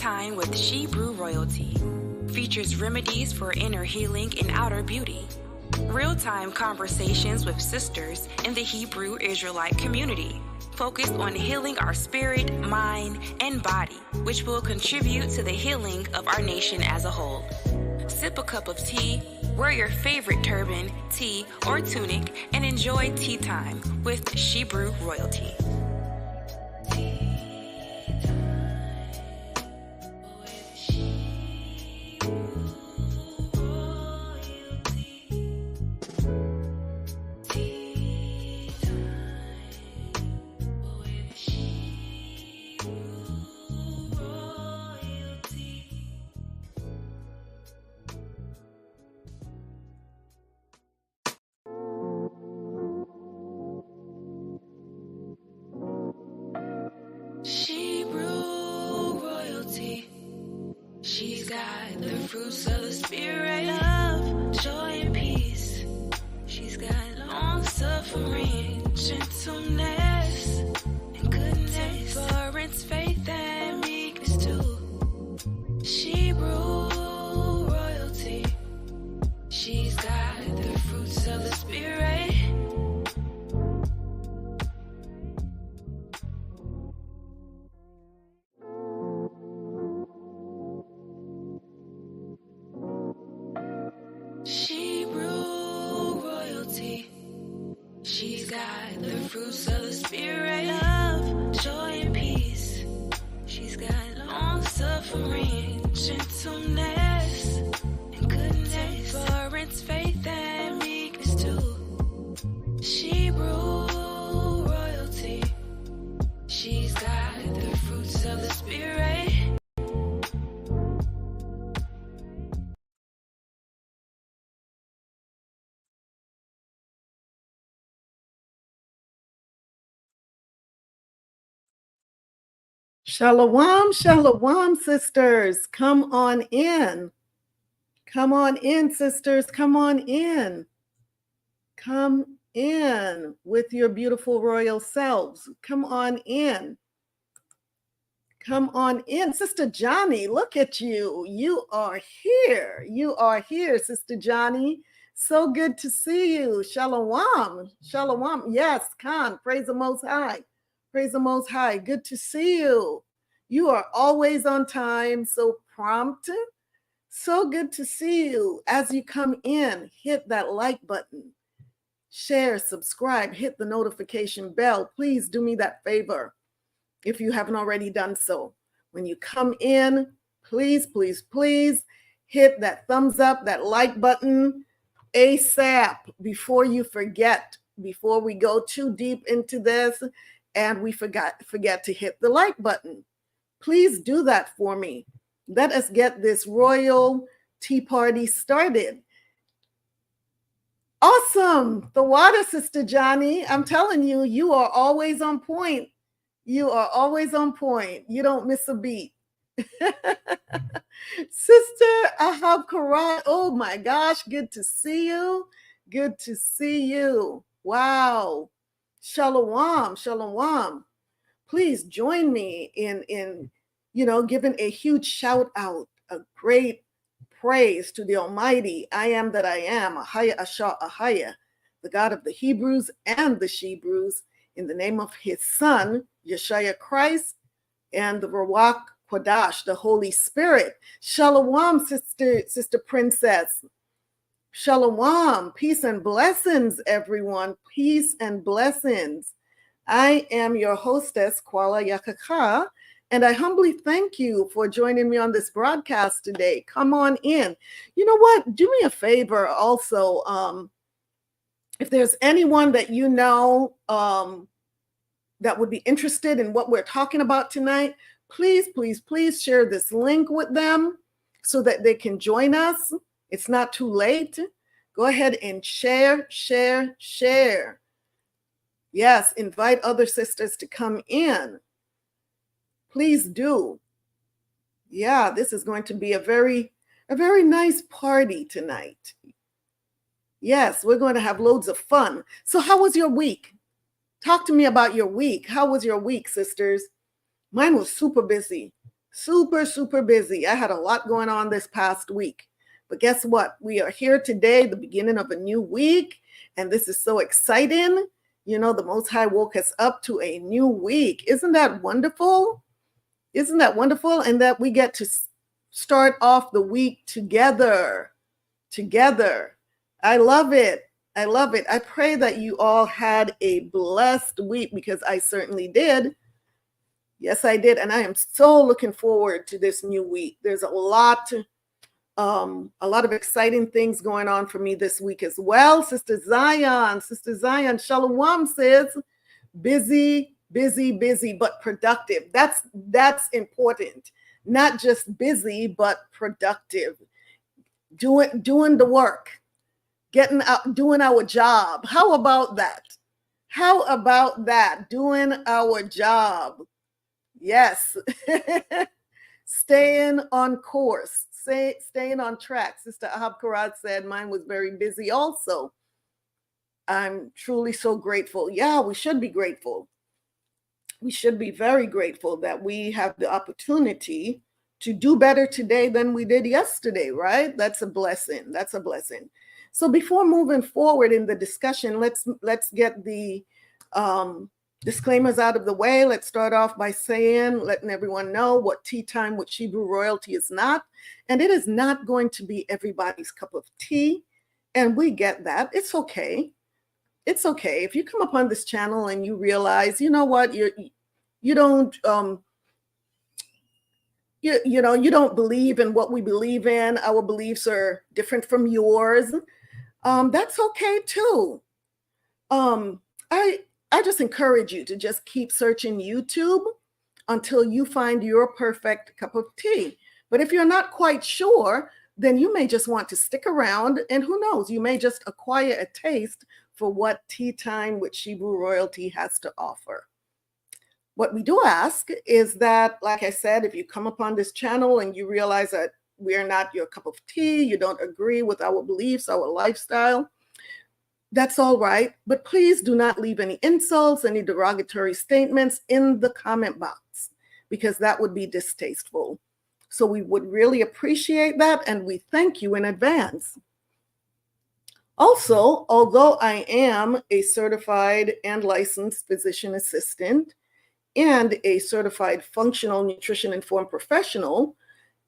Time with Shebrew Royalty features remedies for inner healing and outer beauty. Real-time conversations with sisters in the Hebrew Israelite community, focused on healing our spirit, mind, and body, which will contribute to the healing of our nation as a whole. Sip a cup of tea, wear your favorite turban, tee, or tunic, and enjoy tea time with Shebrew Royalty. Shebrew Royalty. She's got the fruits of the spirit, love, joy, and peace. She's got long suffering, gentleness, and goodness, endurance, faith, and meekness too. Shebrew Royalty. She's got the fruits of the spirit. Shebrew Royalty. She's got the fruits of the spirit, love, joy, and peace. She's got long suffering, gentleness, and goodness, endurance, faith, and meekness too. Shebrew Royalty. She's got the fruits of the spirit. Shalawam, shalawam, sisters. Come on in. Come on in, sisters. Come on in. Come in with your beautiful royal selves. Come on in. Come on in. Sister Johnny, look at you. You are here. You are here, Sister Johnny. So good to see you. Shalawam. Shalawam. Yes, Khan. Praise the Most High. Praise the Most High. Good to see you. You are always on time, so prompt. So good to see you. As you come in, hit that like button. Share, subscribe, hit the notification bell. Please do me that favor if you haven't already done so. When you come in, please, please, please hit that thumbs up, that like button ASAP before you forget, before we go too deep into this and we forget to hit the like button. Please do that for me. Let us get this royal tea party started. Awesome. The water, Sister Johnny. I'm telling you, you are always on point. You are always on point. You don't miss a beat. Sister Ahchwathyam. Oh my gosh. Good to see you. Good to see you. Wow. Shalawam. Shalawam. Please join me in giving a huge shout out, a great praise to the Almighty. I am that I am, AHAYAH, the God of the Hebrews and the Shebrews, in the name of His Son YASHAYA Christ and the Ruach Kodash, the Holy Spirit. Shalawam, Sister Princess. Shalawam, peace and blessings, everyone. Peace and blessings. I am your hostess, Qala Yakachaa, and I humbly thank you for joining me on this broadcast today. Come on in. You know what? Do me a favor also. If there's anyone that you know that would be interested in what we're talking about tonight, please, please, please share this link with them so that they can join us. It's not too late. Go ahead and share, share, share. Yes, invite other sisters to come in. Please do. Yeah, this is going to be a very nice party tonight. Yes, we're going to have loads of fun. So how was your week? Talk to me about your week. How was your week, sisters? Mine was super busy. Super, super busy. I had a lot going on this past week. But guess what? We are here today, the beginning of a new week, and this is so exciting. You know, the Most High woke us up to a new week. Isn't that wonderful? Isn't that wonderful? And that we get to start off the week together. I love it. I love it. I pray that you all had a blessed week, because I certainly did. Yes, I did. And I am so looking forward to this new week. There's a lot of exciting things going on for me this week as well. Sister Zion, Shalawam says, busy, but productive. That's important. Not just busy, but productive. Doing the work, getting out, doing our job. How about that? Doing our job. Yes. Staying on course, staying on track. Sister Ahchwathyam said mine was very busy also. I'm truly so grateful. Yeah, we should be grateful. We should be very grateful that we have the opportunity to do better today than we did yesterday, right? That's a blessing. So before moving forward in the discussion, let's get the disclaimers out of the way. Let's start off by letting everyone know what Tea Time with Shebrew Royalty is not. And it is not going to be everybody's cup of tea. And we get that. It's okay. It's okay. If you come upon this channel and you realize, you know what, you don't you don't believe in what we believe in. Our beliefs are different from yours. That's okay too. I just encourage you to just keep searching YouTube until you find your perfect cup of tea. But if you're not quite sure, then you may just want to stick around, and who knows, you may just acquire a taste for what Tea Time with Shebrew Royalty has to offer. What we do ask is that, like I said, if you come upon this channel and you realize that we're not your cup of tea, you don't agree with our beliefs, our lifestyle, that's all right, but please do not leave any insults, any derogatory statements in the comment box, because that would be distasteful. So we would really appreciate that, and we thank you in advance. Also, although I am a certified and licensed physician assistant and a certified functional nutrition informed professional,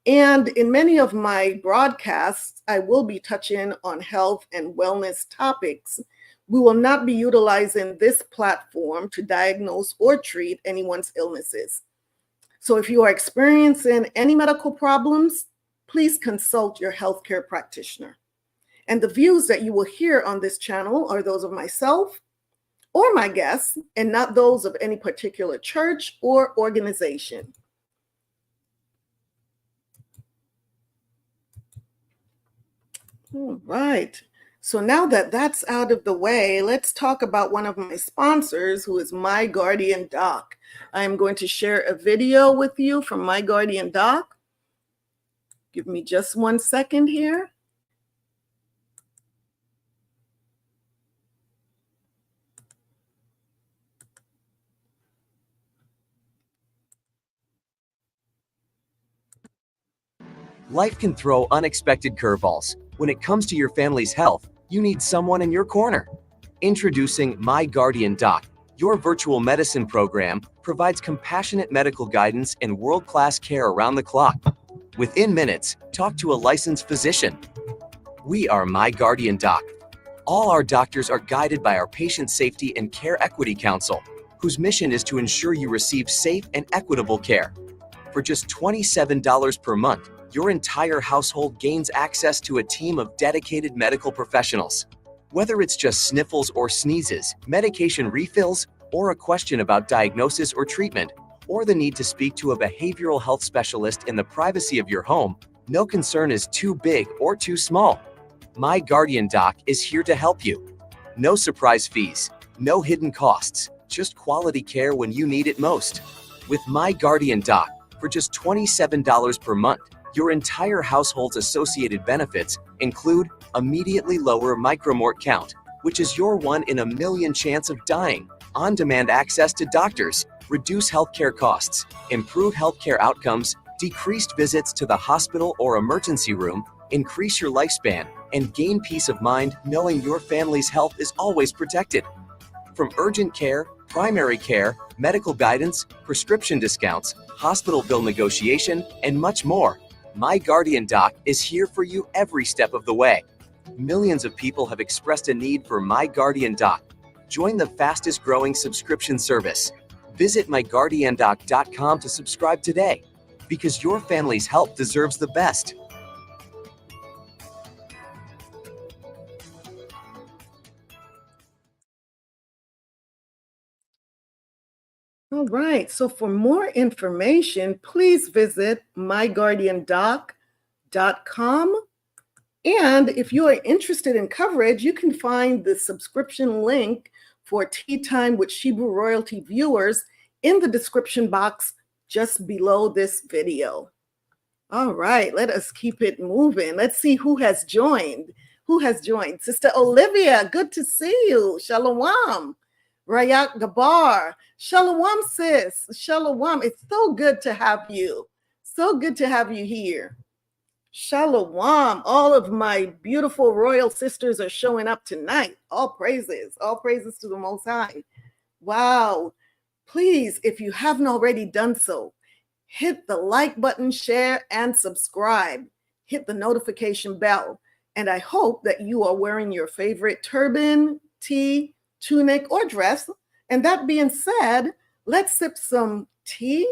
and in many of my broadcasts, I will be touching on health and wellness topics. We will not be utilizing this platform to diagnose or treat anyone's illnesses. So if you are experiencing any medical problems, please consult your healthcare practitioner. And the views that you will hear on this channel are those of myself or my guests, and not those of any particular church or organization. All right. So now that that's out of the way, let's talk about one of my sponsors, who is My Guardian Doc. I am going to share a video with you from My Guardian Doc. Give me just 1 second here. Life can throw unexpected curveballs. When it comes to your family's health, you need someone in your corner. Introducing My Guardian Doc, your virtual medicine program provides compassionate medical guidance and world-class care around the clock. Within minutes, talk to a licensed physician. We are My Guardian Doc. All our doctors are guided by our Patient Safety and Care Equity Council, whose mission is to ensure you receive safe and equitable care. For just $27 per month, your entire household gains access to a team of dedicated medical professionals. Whether it's just sniffles or sneezes, medication refills, or a question about diagnosis or treatment, or the need to speak to a behavioral health specialist in the privacy of your home, no concern is too big or too small. My Guardian Doc is here to help you. No surprise fees, no hidden costs, just quality care when you need it most. With My Guardian Doc, for just $27 per month, your entire household's associated benefits include immediately lower micromort count, which is your 1 in a million chance of dying, on-demand access to doctors, reduce healthcare costs, improve healthcare outcomes, Decreased visits to the hospital or emergency room increase your lifespan and gain peace of mind knowing your family's health is always protected. From urgent care, primary care, medical guidance, prescription discounts, hospital bill negotiation, and much more, My Guardian Doc is here for you every step of the way. Millions of people have expressed a need for My Guardian Doc. Join the fastest growing subscription service. Visit myguardiandoc.com to subscribe today, because your family's health deserves the best. All right, so for more information, please visit myguardiandoc.com. And if you are interested in coverage, you can find the subscription link for Tea Time with Shebrew Royalty viewers in the description box just below this video. All right, let us keep it moving. Let's see who has joined. Who has joined? Sister Olivia, good to see you. Shalawam. Rayak Gabar. Shalawam, sis. Shalawam. It's so good to have you. So good to have you here. Shalawam. All of my beautiful royal sisters are showing up tonight. All praises to the Most High. Wow. Please, if you haven't already done so, hit the like button, share, and subscribe. Hit the notification bell. And I hope that you are wearing your favorite turban, tee, tunic, or dress. And that being said, let's sip some tea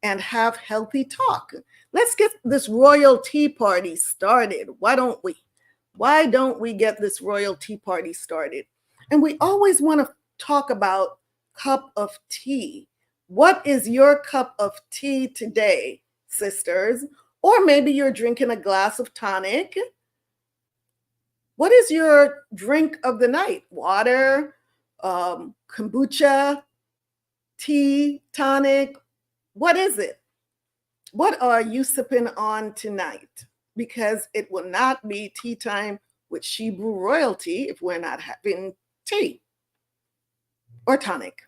and have healthy talk. Let's get this royal tea party started. Why don't we? Why don't we get this royal tea party started? And we always want to talk about cup of tea. What is your cup of tea today, sisters? Or maybe you're drinking a glass of tonic. What is your drink of the night? Water, kombucha, tea, tonic. What is it? What are you sipping on tonight? Because it will not be tea time with Shebrew royalty if we're not having tea or tonic.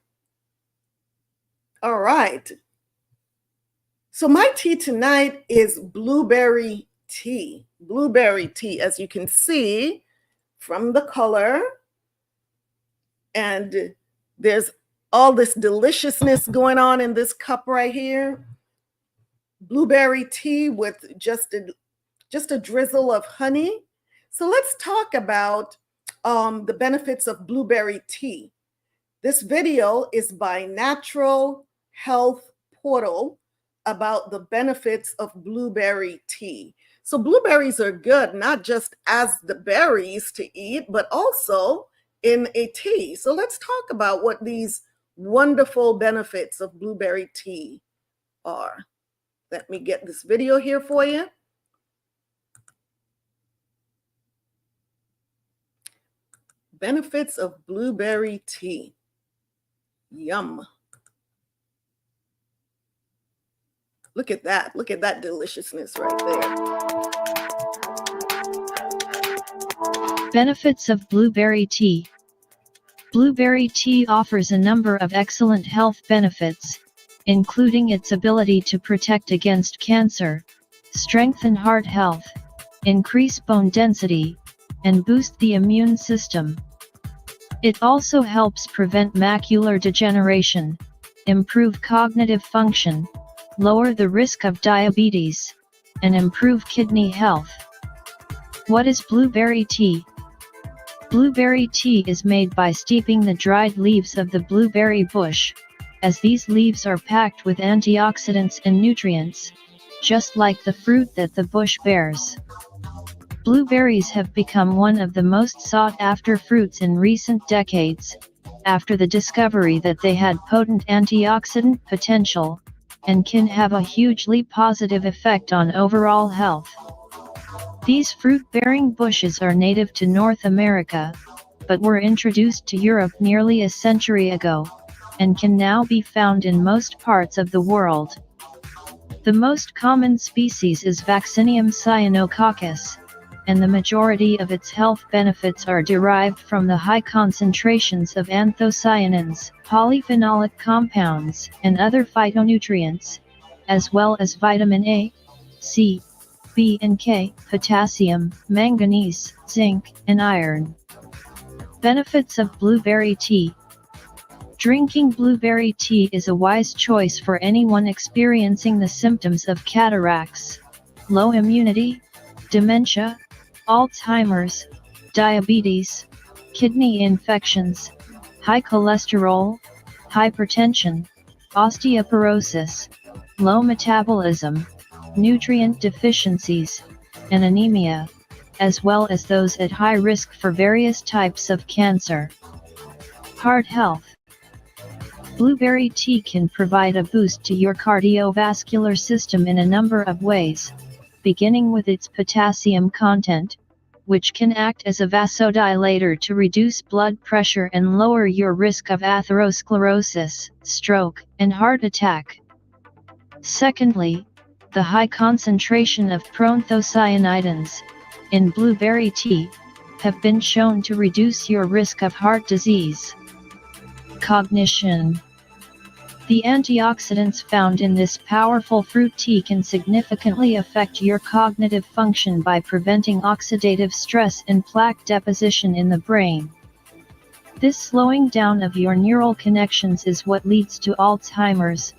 All right. So my tea tonight is blueberry tea. Blueberry tea, as you can see from the color. And there's all this deliciousness going on in this cup right here. Blueberry tea with just a drizzle of honey. So let's talk about the benefits of blueberry tea. This video is by Natural Health Portal about the benefits of blueberry tea. So blueberries are good, not just as the berries to eat, but also in a tea. So let's talk about what these wonderful benefits of blueberry tea are. Let me get this video here for you. Benefits of blueberry tea. Yum. Look at that. Look at that deliciousness right there. Benefits of blueberry tea. Blueberry tea offers a number of excellent health benefits, including its ability to protect against cancer, strengthen heart health, increase bone density, and boost the immune system. It also helps prevent macular degeneration, improve cognitive function, lower the risk of diabetes, and improve kidney health. What is blueberry tea? Blueberry tea is made by steeping the dried leaves of the blueberry bush, as these leaves are packed with antioxidants and nutrients, just like the fruit that the bush bears. Blueberries have become one of the most sought-after fruits in recent decades, after the discovery that they had potent antioxidant potential, and can have a hugely positive effect on overall health. These fruit-bearing bushes are native to North America, but were introduced to Europe nearly a century ago, and can now be found in most parts of the world. The most common species is Vaccinium cyanococcus, and the majority of its health benefits are derived from the high concentrations of anthocyanins, polyphenolic compounds, and other phytonutrients, as well as vitamin A, C, B and K, potassium, manganese, zinc, and iron. Benefits of blueberry tea. Drinking blueberry tea is a wise choice for anyone experiencing the symptoms of cataracts, low immunity, dementia, Alzheimer's, diabetes, kidney infections, high cholesterol, hypertension, osteoporosis, low metabolism, nutrient deficiencies, and anemia, as well as those at high risk for various types of cancer. Heart health. Blueberry tea can provide a boost to your cardiovascular system in a number of ways, beginning with its potassium content, which can act as a vasodilator to reduce blood pressure and lower your risk of atherosclerosis, stroke, and heart attack. Secondly, the high concentration of proanthocyanidins in blueberry tea have been shown to reduce your risk of heart disease. Cognition. The antioxidants found in this powerful fruit tea can significantly affect your cognitive function by preventing oxidative stress and plaque deposition in the brain. This slowing down of your neural connections is what leads to Alzheimer's,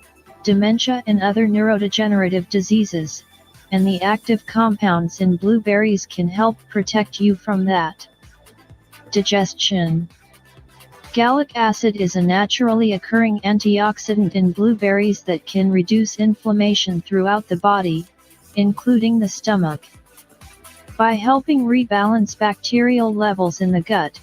dementia and other neurodegenerative diseases, and the active compounds in blueberries can help protect you from that. Digestion. Gallic acid is a naturally occurring antioxidant in blueberries that can reduce inflammation throughout the body, including the stomach. By helping rebalance bacterial levels in the gut,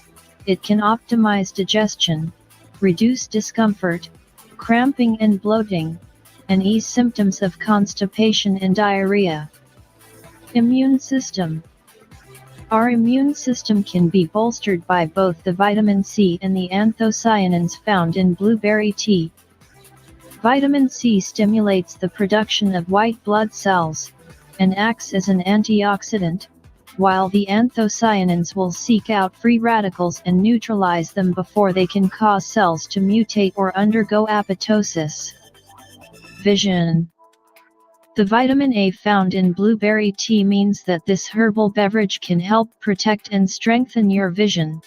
it can optimize digestion, reduce discomfort, cramping and bloating, and ease symptoms of constipation and diarrhea. Immune system. Our immune system can be bolstered by both the vitamin C and the anthocyanins found in blueberry tea. Vitamin C stimulates the production of white blood cells and acts as an antioxidant, while the anthocyanins will seek out free radicals and neutralize them before they can cause cells to mutate or undergo apoptosis. Vision. The vitamin A found in blueberry tea means that this herbal beverage can help protect and strengthen your vision.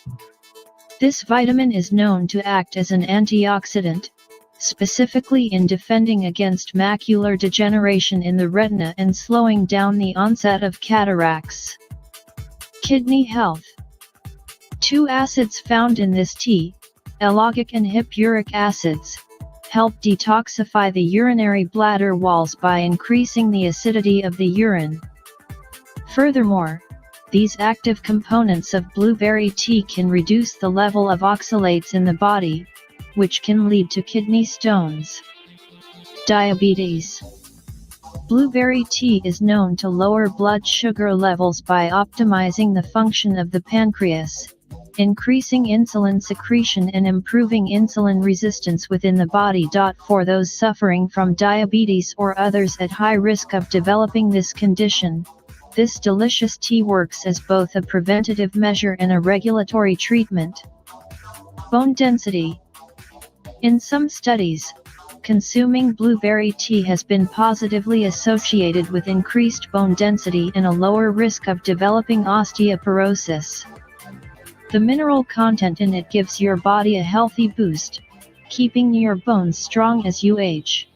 This vitamin is known to act as an antioxidant, specifically in defending against macular degeneration in the retina and slowing down the onset of cataracts. Kidney health. 2 acids found in this tea, ellagic and hippuric acids, help detoxify the urinary bladder walls by increasing the acidity of the urine. Furthermore, these active components of blueberry tea can reduce the level of oxalates in the body, which can lead to kidney stones. Diabetes. Blueberry tea is known to lower blood sugar levels by optimizing the function of the pancreas, increasing insulin secretion and improving insulin resistance within the body. For those suffering from diabetes or others at high risk of developing this condition, this delicious tea works as both a preventative measure and a regulatory treatment. Bone density. In some studies, consuming blueberry tea has been positively associated with increased bone density and a lower risk of developing osteoporosis. The mineral content in it gives your body a healthy boost, keeping your bones strong as you age.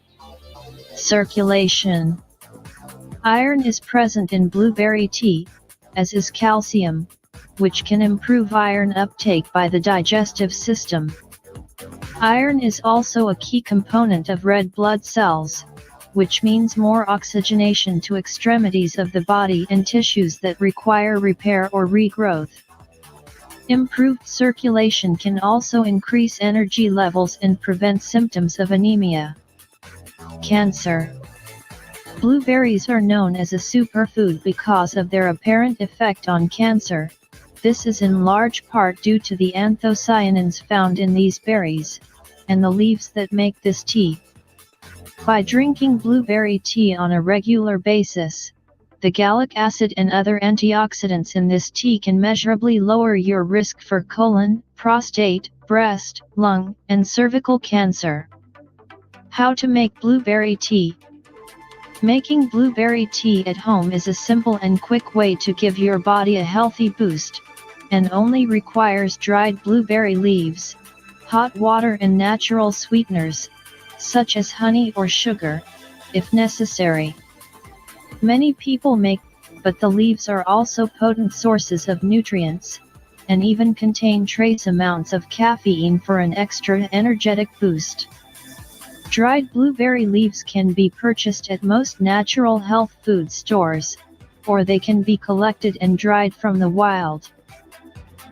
Circulation. Iron is present in blueberry tea, as is calcium, which can improve iron uptake by the digestive system. Iron is also a key component of red blood cells, which means more oxygenation to extremities of the body and tissues that require repair or regrowth. Improved circulation can also increase energy levels and prevent symptoms of anemia. Cancer. Blueberries are known as a superfood because of their apparent effect on cancer. This is in large part due to the anthocyanins found in these berries, and the leaves that make this tea. By drinking blueberry tea on a regular basis, the gallic acid and other antioxidants in this tea can measurably lower your risk for colon, prostate, breast, lung, and cervical cancer. How to make blueberry tea. Making blueberry tea at home is a simple and quick way to give your body a healthy boost, and only requires dried blueberry leaves, hot water and natural sweeteners, such as honey or sugar, if necessary. Many people make, but the leaves are also potent sources of nutrients, and even contain trace amounts of caffeine for an extra energetic boost. Dried blueberry leaves can be purchased at most natural health food stores, or they can be collected and dried from the wild.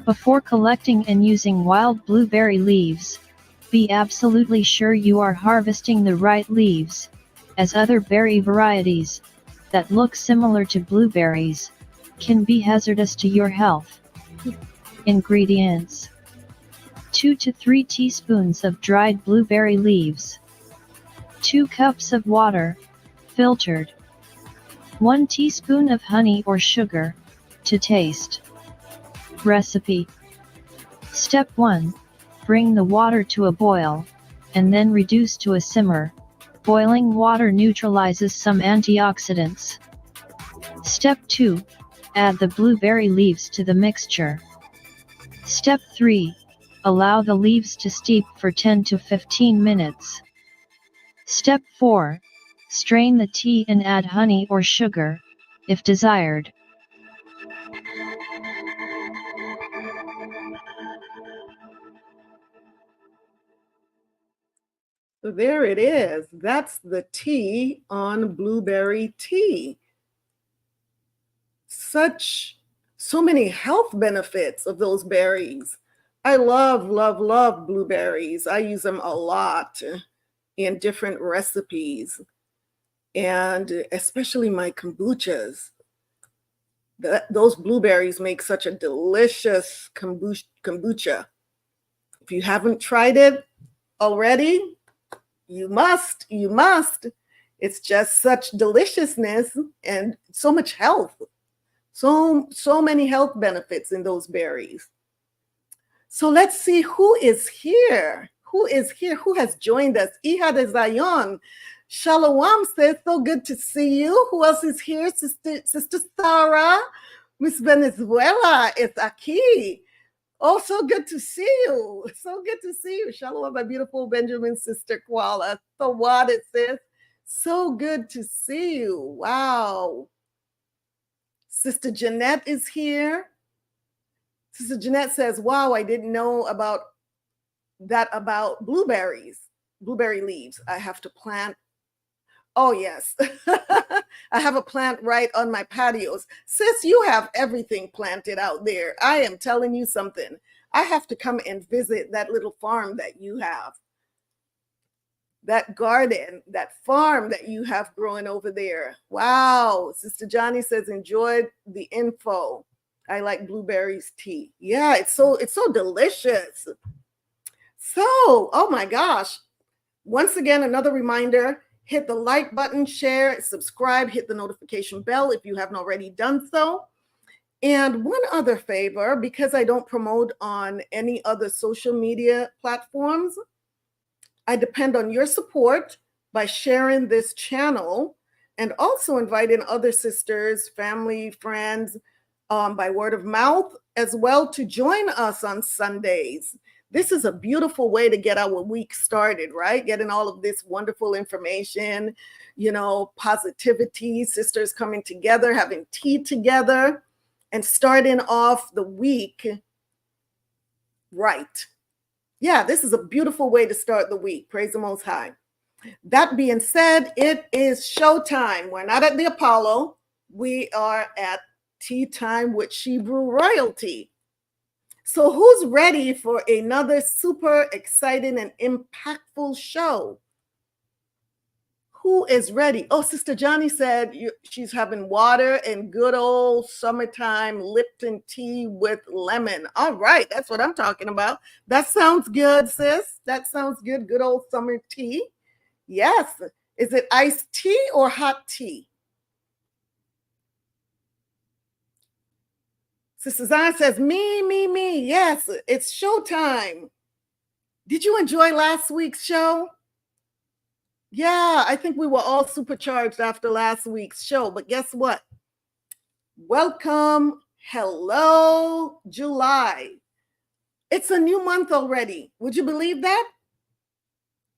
Before collecting and using wild blueberry leaves, be absolutely sure you are harvesting the right leaves, as other berry varieties, that look similar to blueberries, can be hazardous to your health. Ingredients: 2 to 3 teaspoons of dried blueberry leaves, 2 cups of water, filtered, 1 teaspoon of honey or sugar, to taste. Recipe. Step 1. Bring the water to a boil, and then reduce to a simmer. Boiling water neutralizes some antioxidants. Step 2. Add the blueberry leaves to the mixture. Step 3. Allow the leaves to steep for 10 to 15 minutes. Step 4. Strain the tea and add honey or sugar, if desired. So there it is. That's the tea on blueberry tea. So many health benefits of those berries. I love, love, love blueberries. I use them a lot in different recipes, and especially my kombuchas. Those blueberries make such a delicious kombucha. If you haven't tried it already, you must. It's just such deliciousness and so much health. So many health benefits in those berries. So let's see who is here. Who has joined us? Ihad Zayon. Shalawam says, so good to see you. Who else is here? Sister Sarah. Miss Venezuela. It's Aki. Oh, so good to see you. So good to see you. Shalom, my beautiful Benjamin sister Qala. So what it says. So good to see you. Wow. Sister Jeanette is here. Sister Jeanette says, wow, I didn't know about blueberry leaves. I have to plant. Oh, yes. I have a plant right on my patios. Sis, you have everything planted out there. I am telling you something. I have to come and visit that little farm that you have. That garden, that farm that you have growing over there. Wow. Sister Johnny says, enjoyed the info. I like blueberries tea. Yeah, it's so delicious. So, oh my gosh. Once again, another reminder, hit the like button, share, subscribe, hit the notification bell if you haven't already done so. And one other favor, because I don't promote on any other social media platforms, I depend on your support by sharing this channel and also inviting other sisters, family, friends, by word of mouth as well to join us on Sundays. This is a beautiful way to get our week started, right? Getting all of this wonderful information, positivity, sisters coming together, having tea together, and starting off the week right. Yeah, this is a beautiful way to start the week. Praise the Most High. That being said, it is showtime. We're not at the Apollo. We are at Tea Time with Shebrew Royalty. So who's ready for another super exciting and impactful show? Who is ready? Oh, Sister Johnny said she's having water and good old summertime Lipton tea with lemon. All right, that's what I'm talking about. That sounds good, sis. That sounds good. Good old summer tea. Yes. Is it iced tea or hot tea? Sister Zion says, me. Yes, it's showtime. Did you enjoy last week's show? Yeah, I think we were all supercharged after last week's show, but guess what? Welcome. Hello, July. It's a new month already. Would you believe that?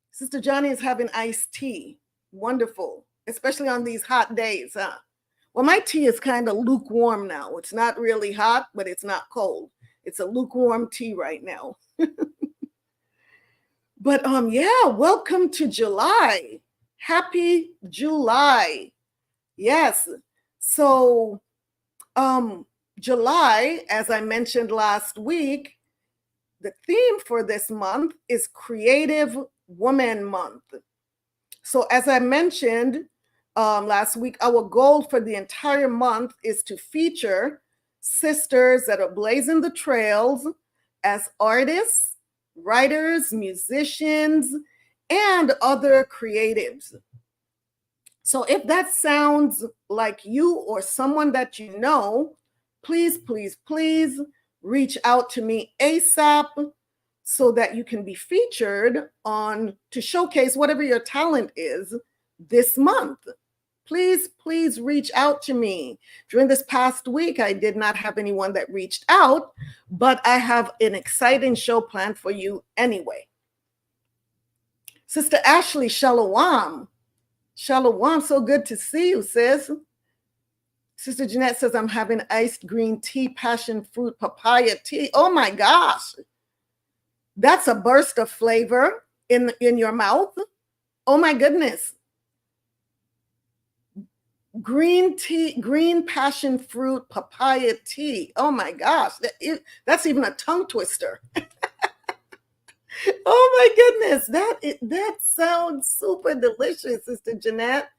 Sister Johnny is having iced tea. Wonderful, especially on these hot days, huh? Well, my tea is kind of lukewarm now. It's not really hot, but it's not cold. It's a lukewarm tea right now. But yeah, welcome to July. Happy July. Yes. So July, as I mentioned last week, the theme for this month is Creative Woman Month. So as I mentioned last week, our goal for the entire month is to feature sisters that are blazing the trails as artists, writers, musicians, and other creatives. So if that sounds like you or someone that you know, please, please, please reach out to me ASAP so that you can be featured on to showcase whatever your talent is this month. Please, please reach out to me. During this past week, I did not have anyone that reached out, but I have an exciting show planned for you anyway. Sister Ashley, Shalawam. Shalawam, so good to see you, sis. Sister Jeanette says, I'm having iced green tea, passion fruit, papaya tea. Oh my gosh. That's a burst of flavor in your mouth. Oh my goodness. Green tea, green passion fruit, papaya tea. Oh my gosh. That's even a tongue twister. Oh my goodness. That sounds super delicious, Sister Jeanette.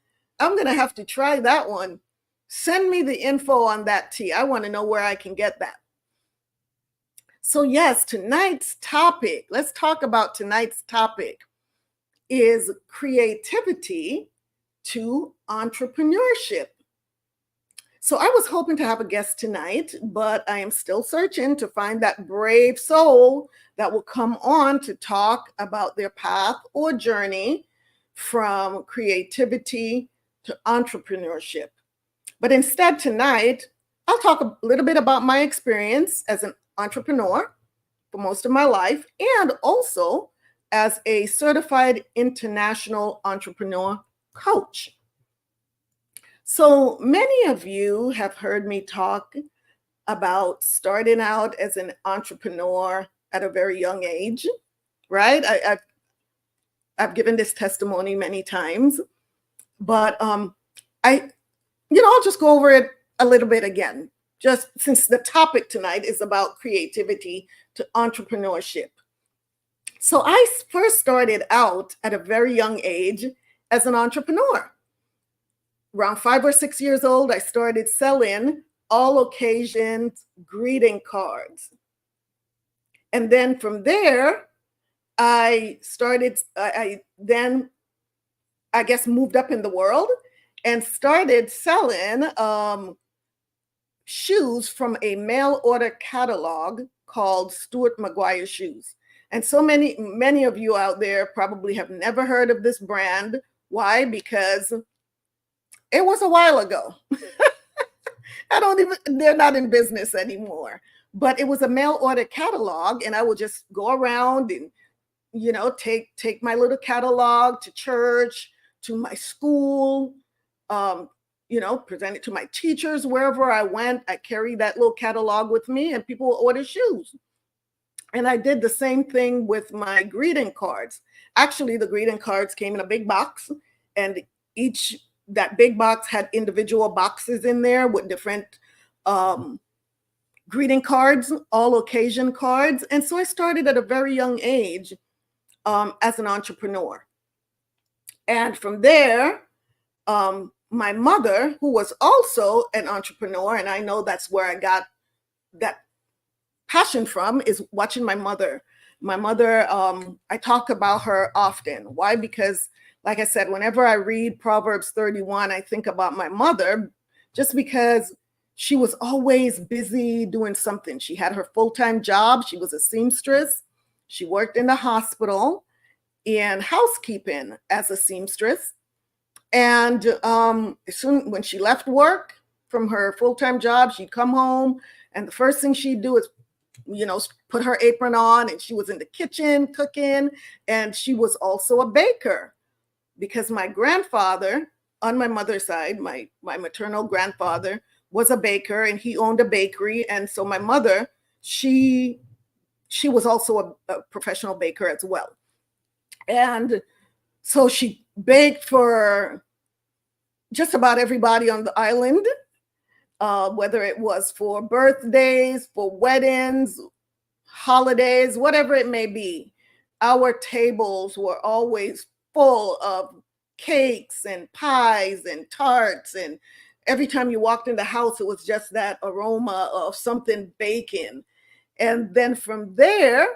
I'm going to have to try that one. Send me the info on that tea. I want to know where I can get that. So yes, tonight's topic, let's talk about tonight's topic, is creativity to entrepreneurship. So I was hoping to have a guest tonight, but I am still searching to find that brave soul that will come on to talk about their path or journey from creativity to entrepreneurship. But instead tonight, I'll talk a little bit about my experience as an entrepreneur for most of my life, and also as a certified international entrepreneur coach. So many of you have heard me talk about starting out as an entrepreneur at a very young age, right? I've given this testimony many times, but I'll just go over it a little bit again, just since the topic tonight is about creativity to entrepreneurship. So I first started out at a very young age as an entrepreneur. Around 5 or 6 years old, I started selling all occasions greeting cards. And then from there, I then moved up in the world and started selling shoes from a mail order catalog called Stuart McGuire Shoes. And so many of you out there probably have never heard of this brand. Why? Because it was a while ago. They're not in business anymore. But it was a mail order catalog, and I would just go around and, take my little catalog to church, to my school, present it to my teachers. Wherever I went, I carried that little catalog with me, and people would order shoes. And I did the same thing with my greeting cards. Actually, the greeting cards came in a big box, and that big box had individual boxes in there with different greeting cards, all occasion cards. And so I started at a very young age as an entrepreneur. And from there, my mother, who was also an entrepreneur, and I know that's where I got that passion from, is watching my mother. My mother, I talk about her often. Why? Because, like I said, whenever I read Proverbs 31, I think about my mother, just because she was always busy doing something. She had her full-time job. She was a seamstress. She worked in the hospital. in housekeeping as a seamstress. And soon when she left work from her full-time job, she'd come home, and the first thing she'd do is, put her apron on, and she was in the kitchen cooking. And she was also a baker, because my grandfather on my mother's side, my maternal grandfather, was a baker, and he owned a bakery. And so my mother, she was also a professional baker as well. And so she baked for just about everybody on the island, whether it was for birthdays, for weddings, holidays, whatever it may be. Our tables were always full of cakes and pies and tarts. And every time you walked in the house, it was just that aroma of something baking. And then from there,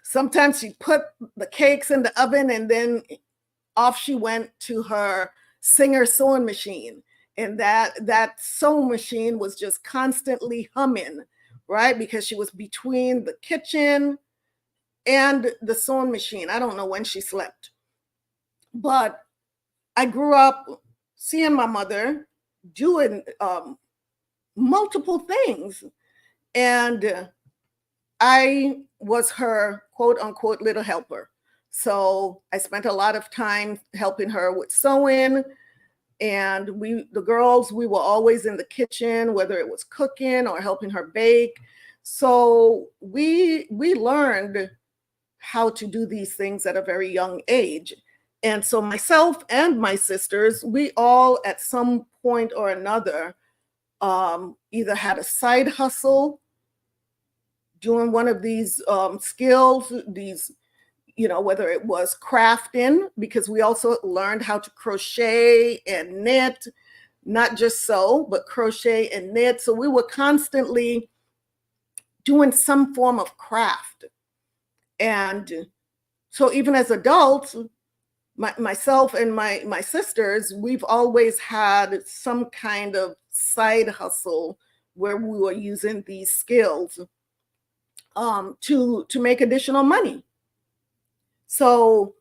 sometimes she put the cakes in the oven, and then off she went to her Singer sewing machine. And that sewing machine was just constantly humming, right? Because she was between the kitchen and the sewing machine. I don't know when she slept. But I grew up seeing my mother doing multiple things. And I was her quote unquote little helper. So I spent a lot of time helping her with sewing. And the girls, we were always in the kitchen, whether it was cooking or helping her bake. So we learned how to do these things at a very young age. And so myself and my sisters, we all at some point or another either had a side hustle doing one of these skills, these, whether it was crafting, because we also learned how to crochet and knit, not just sew, but crochet and knit. So we were constantly doing some form of craft. And so even as adults, myself and my sisters, we've always had some kind of side hustle where we were using these skills to make additional money. So,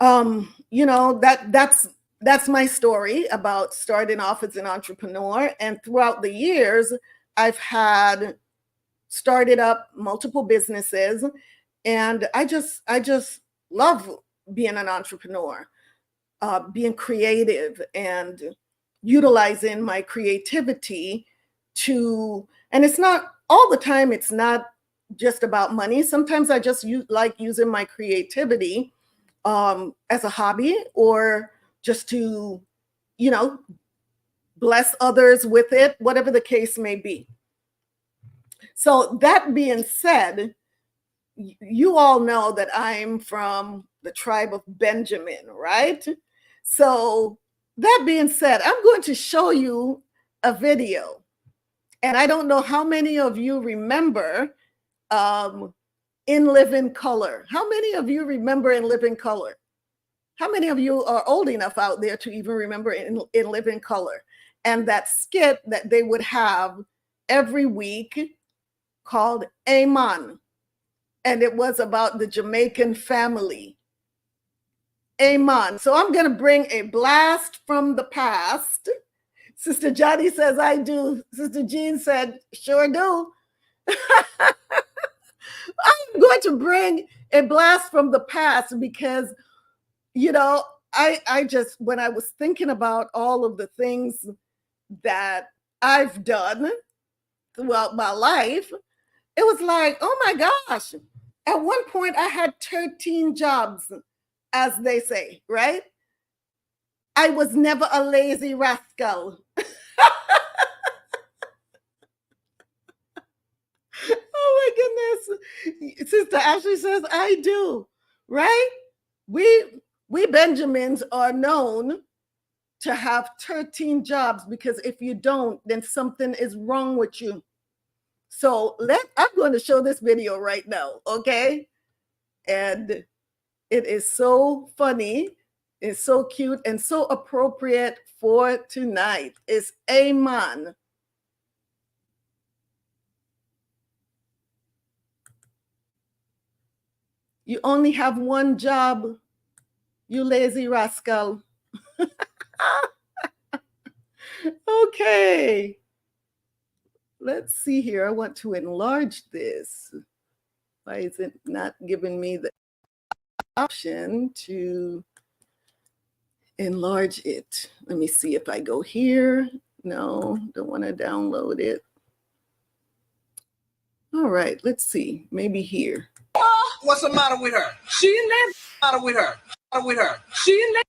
that's my story about starting off as an entrepreneur. And throughout the years, I've started up multiple businesses, and I just love being an entrepreneur, being creative and utilizing my creativity and it's not all the time, it's not just about money. Sometimes I just like using my creativity as a hobby, or just to, bless others with it, whatever the case may be. So that being said, you all know that I'm from the tribe of Benjamin, right? So that being said, I'm going to show you a video. And I don't know how many of you remember In Living Color. How many of you remember In Living Color? How many of you are old enough out there to even remember In Living Color? And that skit that they would have every week called Amen. And it was about the Jamaican family. Amen. So I'm going to bring a blast from the past. Sister Johnny says, I do. Sister Jean said, sure do. I'm going to bring a blast from the past because, I just, when I was thinking about all of the things that I've done throughout my life, it was like, oh my gosh. At one point, I had 13 jobs, as they say, right? I was never a lazy rascal. Oh my goodness. Sister Ashley says, I do, right? We Benjamins are known to have 13 jobs, because if you don't, then something is wrong with you. So I'm going to show this video right now, okay? And it is so funny, it's so cute, and so appropriate for tonight. It's Amen. You only have one job, you lazy rascal. Okay. Let's see here. I want to enlarge this. Why is it not giving me the option to enlarge it? Let me see if I go here. No, don't want to download it. All right, let's see. Maybe here. What's the matter with her? She in there? Matter with her? Matter with her? She in there?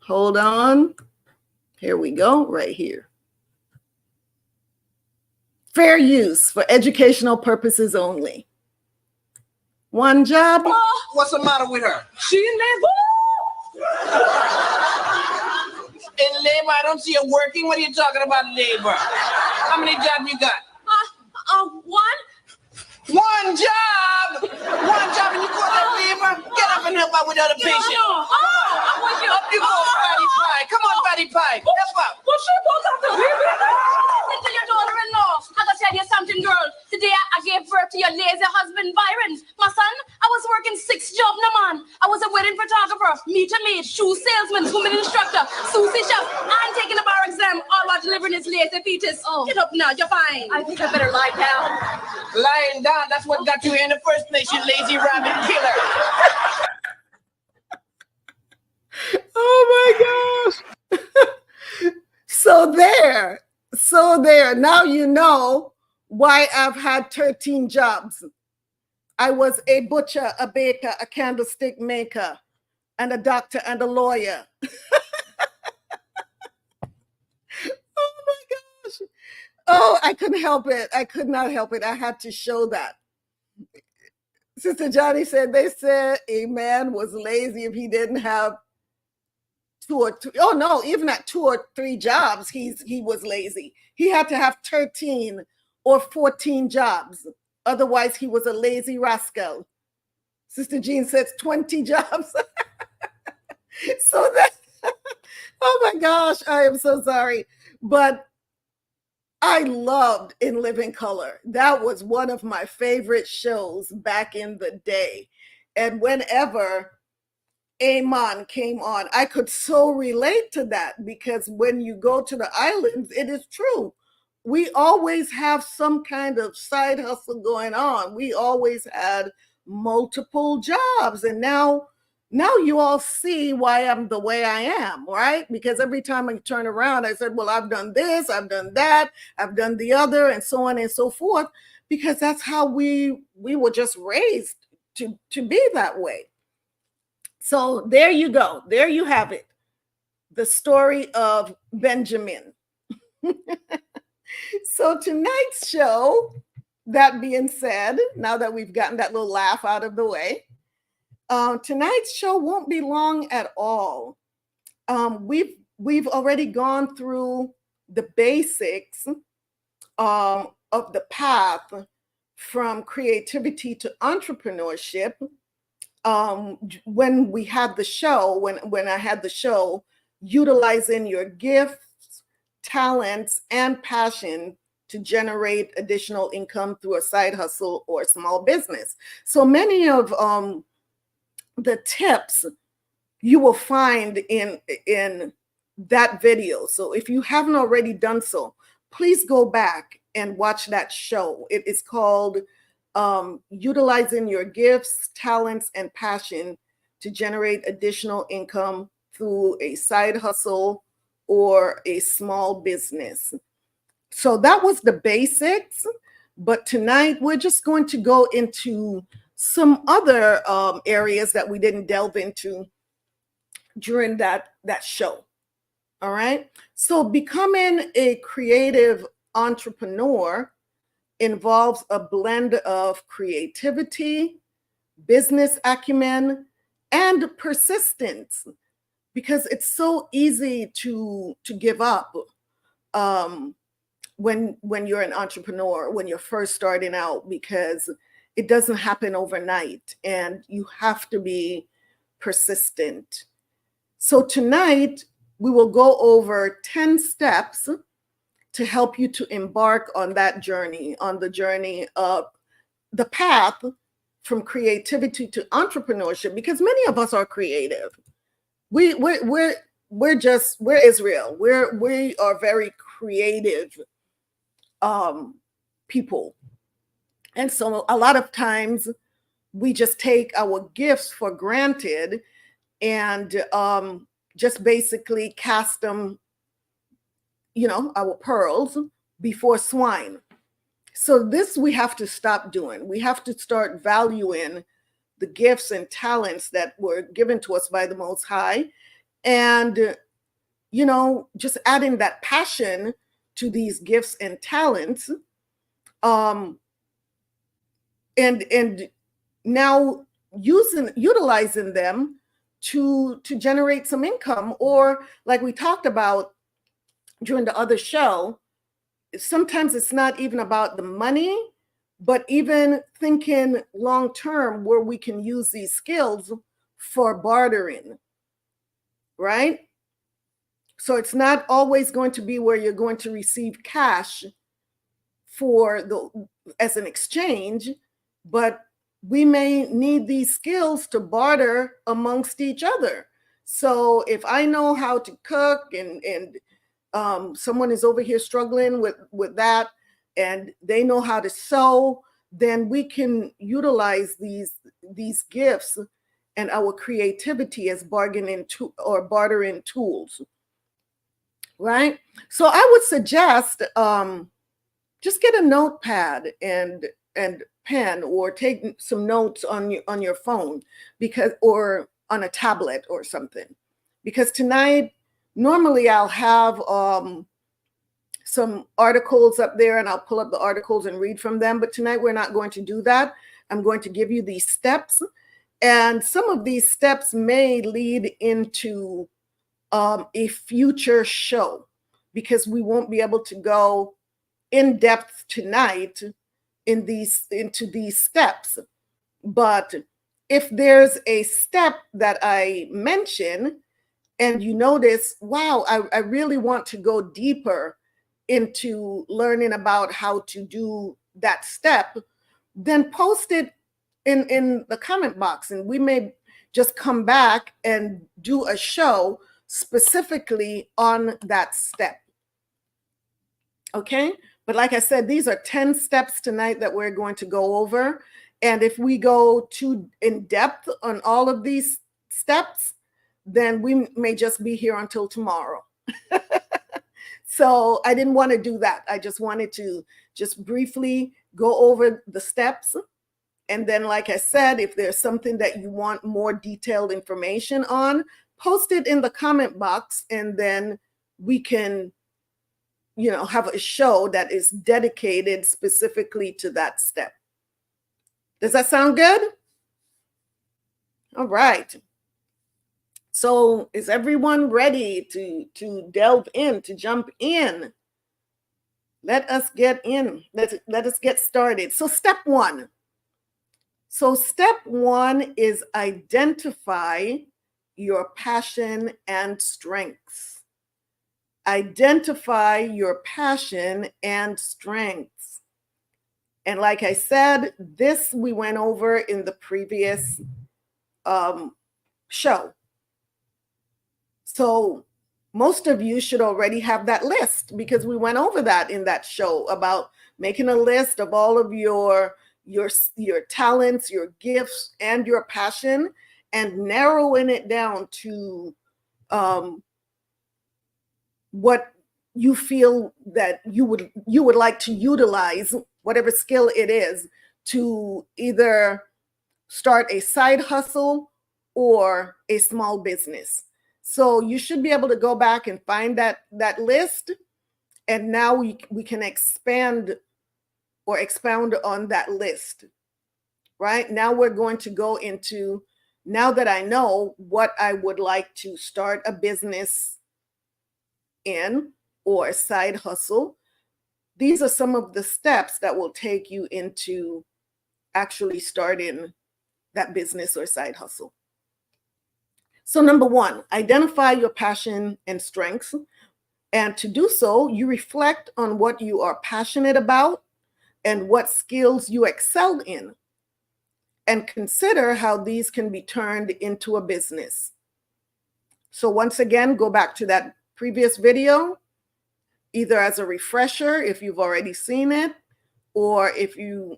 Hold on. Here we go, right here. Fair use for educational purposes only. One job. What's the matter with her? She in there? In labor, I don't see her working. What are you talking about, labor? How many jobs you got? One. One job! One job and you call that labor? Get up and help out with other patients. No. I'm with you. Up you go, Fatty Pie. Come on, Fatty Pie. Help out. Well, she pulls out the baby. Listen to your daughter-in-law. I gotta tell you something, girl. Today I gave birth to your lazy husband, Byron. My son, I was working 6 jobs, no man. I was a wedding photographer, meet and maid, shoe salesman, swimming instructor, sushi chef. I'm taking a bar exam, all while delivering his lazy fetus. Oh. Get up now, you're fine. I think I better lie down. Lying down, that's what got you here in the first place, you lazy rabbit killer. Oh my gosh. So there. Now you know why I've had 13 jobs. I was a butcher, a baker, a candlestick maker, and a doctor and a lawyer. Oh my gosh. Oh, I couldn't help it. I could not help it. I had to show that. Sister Johnny said they said a man was lazy if he didn't have 2 or 3. Oh no, even at 2 or 3 jobs, he was lazy. He had to have 13 or 14 jobs. Otherwise, he was a lazy rascal. Sister Jean says 20 jobs. So that, oh my gosh, I am so sorry. But I loved In Living Color. That was one of my favorite shows back in the day. And whenever Amon came on, I could so relate to that, because when you go to the islands, it is true. We always have some kind of side hustle going on. We always had multiple jobs. And now you all see why I'm the way I am, right? Because every time I turn around, I said, well, I've done this, I've done that, I've done the other, and so on and so forth, because that's how we were just raised to be that way. So there you go. There you have it. The story of Benjamin. So tonight's show, that being said, now that we've gotten that little laugh out of the way, tonight's show won't be long at all. We've already gone through the basics of the path from creativity to entrepreneurship. When we had the show, when I had the show, utilizing your gifts, talents, and passion to generate additional income through a side hustle or small business. So many of the tips you will find in that video. So if you haven't already done so, please go back and watch that show. It is called Utilizing Your Gifts, Talents, and Passion to Generate Additional Income Through a Side Hustle or a Small Business. So that was the basics, but tonight we're just going to go into some other areas that we didn't delve into during that show. All right. So becoming a creative entrepreneur involves a blend of creativity, business acumen, and persistence, because it's so easy to give up when you're an entrepreneur, when you're first starting out, because it doesn't happen overnight and you have to be persistent. So tonight we will go over 10 steps to help you to embark on that journey, on the journey of the path from creativity to entrepreneurship, because many of us are creative. We're Israel. We are very creative people. And so a lot of times we just take our gifts for granted and just basically cast them, our pearls before swine. So this we have to stop doing. We have to start valuing the gifts and talents that were given to us by the Most High, and just adding that passion to these gifts and talents, and now utilizing them to generate some income, or like we talked about during the other show, sometimes it's not even about the money, but even thinking long term where we can use these skills for bartering, right? So it's not always going to be where you're going to receive cash as an exchange, but we may need these skills to barter amongst each other. So if I know how to cook and someone is over here struggling with that, and they know how to sew, then we can utilize these gifts and our creativity as bartering tools, right? So I would suggest just get a notepad and pen, or take some notes on your phone, or on a tablet or something, because tonight normally I'll have some articles up there, and I'll pull up the articles and read from them. But tonight we're not going to do that. I'm going to give you these steps, and some of these steps may lead into a future show, because we won't be able to go in depth tonight into these steps. But if there's a step that I mention and you notice, wow, I really want to go deeper into learning about how to do that step, then post it in the comment box, and we may just come back and do a show specifically on that step. Okay? But like I said, these are 10 steps tonight that we're going to go over. And if we go too in depth on all of these steps, then we may just be here until tomorrow. So I didn't want to do that. I just wanted to just briefly go over the steps. And then, like I said, if there's something that you want more detailed information on, post it in the comment box, and then we can have a show that is dedicated specifically to that step. Does that sound good? All right. So is everyone ready to delve in, to jump in? Let us get in. Let us get started. So step one. Step one is identify your passion and strengths. Identify your passion and strengths. And like I said, this we went over in the previous show. So most of you should already have that list, because we went over that in that show about making a list of all of your talents, your gifts, and your passion, and narrowing it down to what you feel that you would like to utilize, whatever skill it is, to either start a side hustle or a small business. So you should be able to go back and find that list, and now we can expand or expound on that list. Right? Now we're going to go into, now that I know what I would like to start a business in or a side hustle, these are some of the steps that will take you into actually starting that business or side hustle. So number one, identify your passion and strengths. And to do so, you reflect on what you are passionate about and what skills you excel in. and consider how these can be turned into a business. So once again, go back to that previous video, either as a refresher if you've already seen it, or if you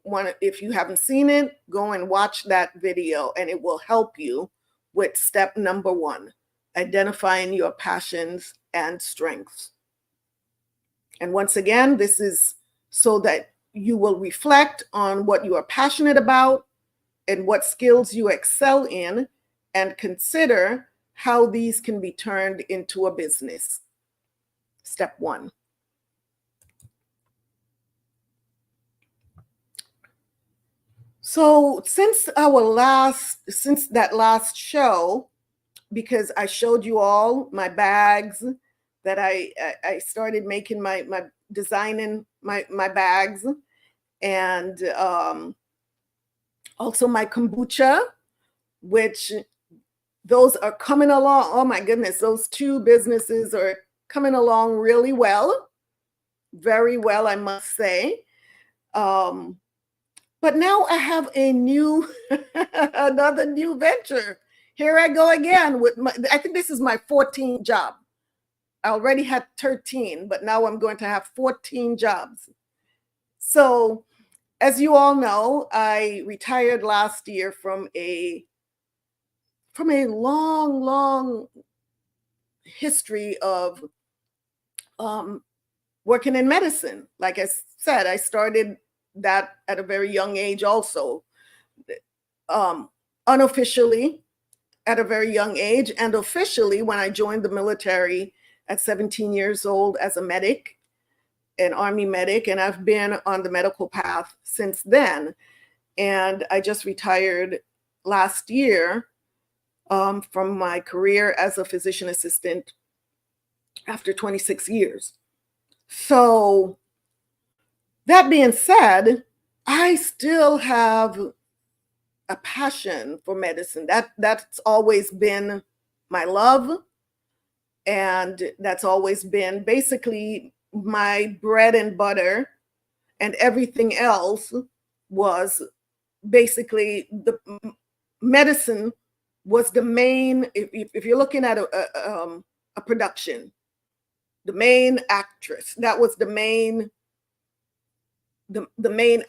haven't seen it, go and watch that video and it will help you with step number 1, identifying your passions and strengths. And once again, this is so that you will reflect on what you are passionate about and what skills you excel in, and consider how these can be turned into a business. Step 1. So since that last show, because I showed you all my bags that I started making my designing my bags, and also my kombucha, which those are coming along. Oh my goodness, those 2 businesses are coming along really well, very well, I must say. But now I have a new, another new venture. Here I go again with I think this is my 14th job. I already had 13, but now I'm going to have 14 jobs. So as you all know, I retired last year from a long history of working in medicine. Like I said, I started that at a very young age also, unofficially at a very young age, and officially when I joined the military at 17 years old as a medic, an Army medic, and I've been on the medical path since then. And I just retired last year from my career as a physician assistant after 26 years. So that being said, I still have a passion for medicine. That's always been my love, and that's always been basically my bread and butter, and everything else was basically the medicine was the main. If you're looking at a production, the main actress, that was the main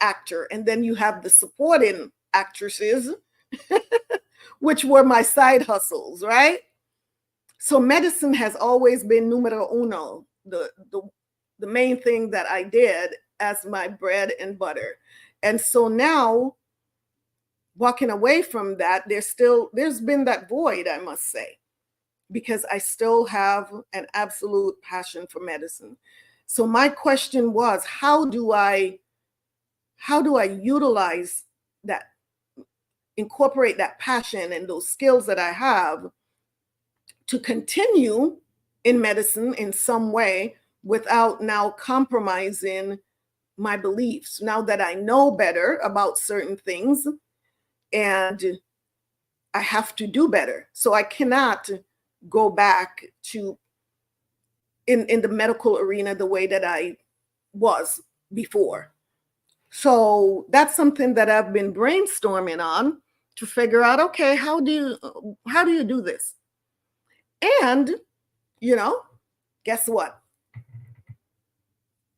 actor, and then you have the supporting actresses, which were my side hustles, right? So medicine has always been numero uno, the main thing that I did as my bread and butter. And so now, walking away from that, there's been that void, I must say, because I still have an absolute passion for medicine. So my question was, how do I utilize that, incorporate that passion and those skills that I have to continue in medicine in some way without now compromising my beliefs, now that I know better about certain things and I have to do better. So I cannot go back to in the medical arena the way that I was before. So that's something that I've been brainstorming on to figure out, okay, how do you do this? And, guess what?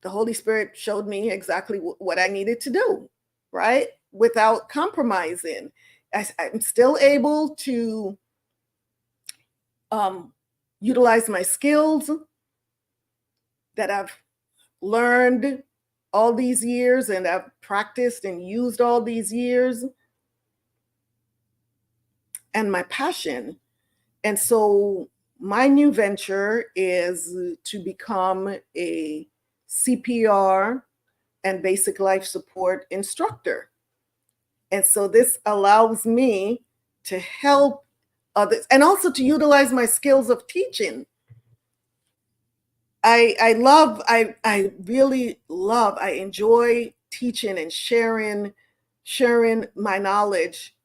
The Holy Spirit showed me exactly what I needed to do, right? Without compromising. I'm still able to utilize my skills that I've learned all these years and I've practiced and used all these years, and my passion. And so my new venture is to become a CPR and basic life support instructor. And so this allows me to help others and also to utilize my skills of teaching. I really love, I enjoy teaching and sharing my knowledge,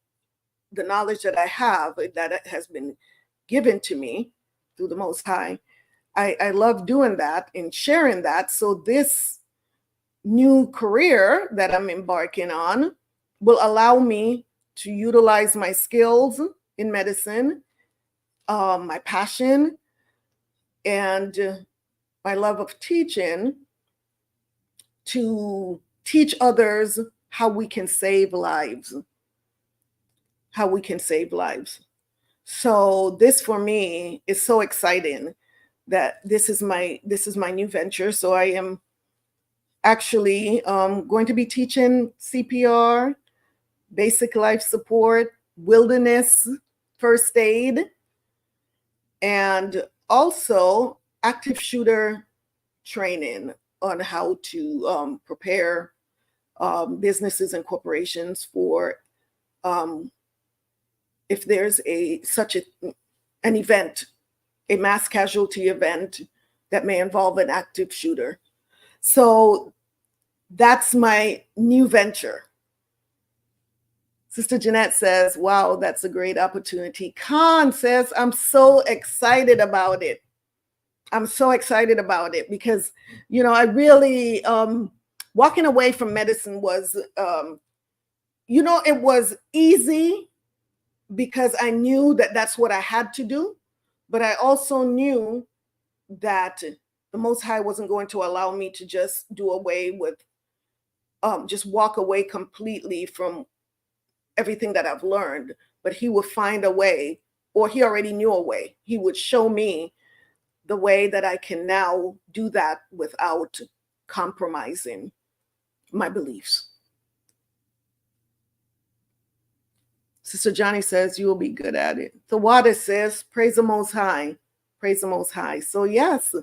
the knowledge that I have that has been given to me through the Most High. I love doing that and sharing that. So this new career that I'm embarking on will allow me to utilize my skills in medicine, my passion, and my love of teaching to teach others how we can save lives. How we can save lives. So this for me is so exciting that this is my new venture. So I am actually going to be teaching CPR, basic life support, wilderness first aid, and also active shooter training on how to prepare businesses and corporations for if there's an event, a mass casualty event that may involve an active shooter. So that's my new venture. Sister Jeanette says, wow, that's a great opportunity. Khan says, I'm so excited about it. I'm so excited about it because, I really, walking away from medicine was, it was easy because I knew that that's what I had to do. But I also knew that the Most High wasn't going to allow me to just do away with, just walk away completely from everything that I've learned, but he would find a way, or he already knew a way. He would show me the way that I can now do that without compromising my beliefs. Sister Johnny says, you will be good at it. The water says, praise the Most High. Praise the Most High. So yes,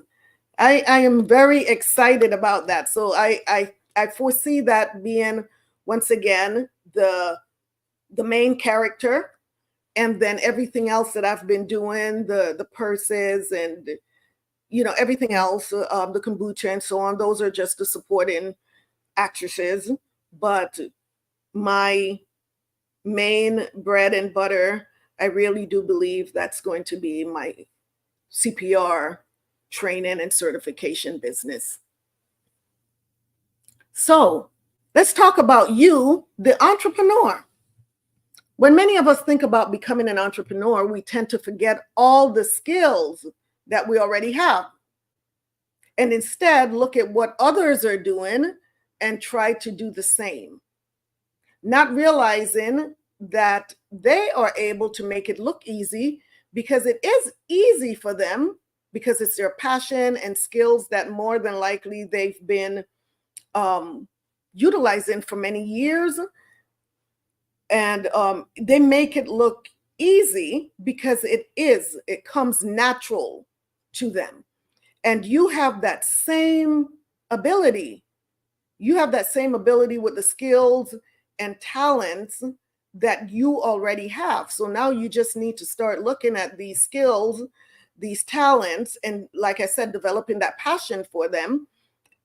I am very excited about that. So I foresee that being, once again, the main character, and then everything else that I've been doing, the purses and, everything else, the kombucha and so on, those are just the supporting actresses. But my main bread and butter, I really do believe that's going to be my CPR training and certification business. So let's talk about you, the entrepreneur. When many of us think about becoming an entrepreneur, we tend to forget all the skills that we already have, and instead look at what others are doing and try to do the same, not realizing that they are able to make it look easy because it is easy for them, because it's their passion and skills that more than likely they've been utilizing for many years. And they make it look easy because it comes natural to them. And you have that same ability. You have that same ability with the skills and talents that you already have. So now you just need to start looking at these skills, these talents, and like I said, developing that passion for them.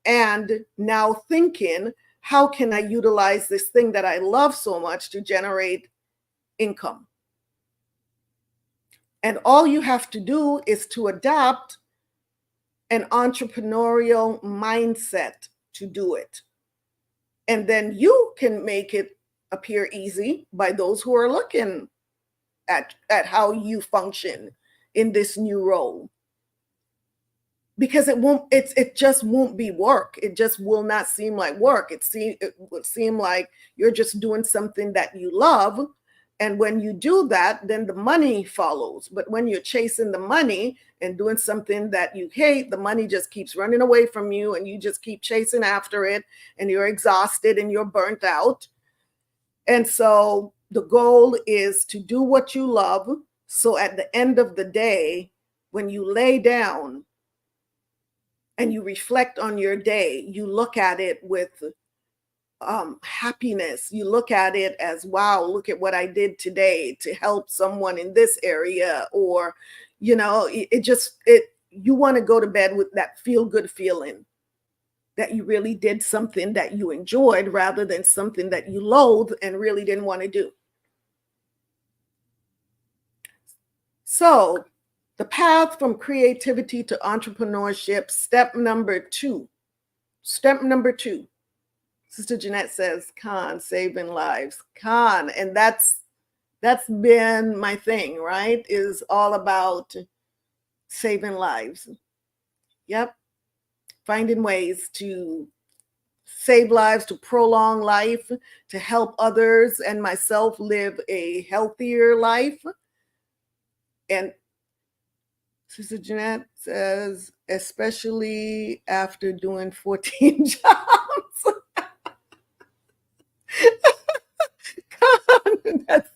And now thinking, how can I utilize this thing that I love so much to generate income? And all you have to do is to adopt an entrepreneurial mindset to do it. And then you can make it appear easy by those who are looking at how you function in this new role. Because it just won't be work. It just will not seem like work. It would seem like you're just doing something that you love. And when you do that, then the money follows. But when you're chasing the money and doing something that you hate, the money just keeps running away from you and you just keep chasing after it and you're exhausted and you're burnt out. And so the goal is to do what you love. So at the end of the day, when you lay down and you reflect on your day, you look at it with happiness. You look at it as, wow, look at what I did today to help someone in this area. Or, you want to go to bed with that feel-good feeling that you really did something that you enjoyed rather than something that you loathe and really didn't want to do. So the path from creativity to entrepreneurship, step number two. Sister Jeanette says, Khan, saving lives. Khan, and that's been my thing, right? Is all about saving lives. Yep. Finding ways to save lives, to prolong life, to help others and myself live a healthier life. And Sister Jeanette says, especially after doing 14 jobs. That's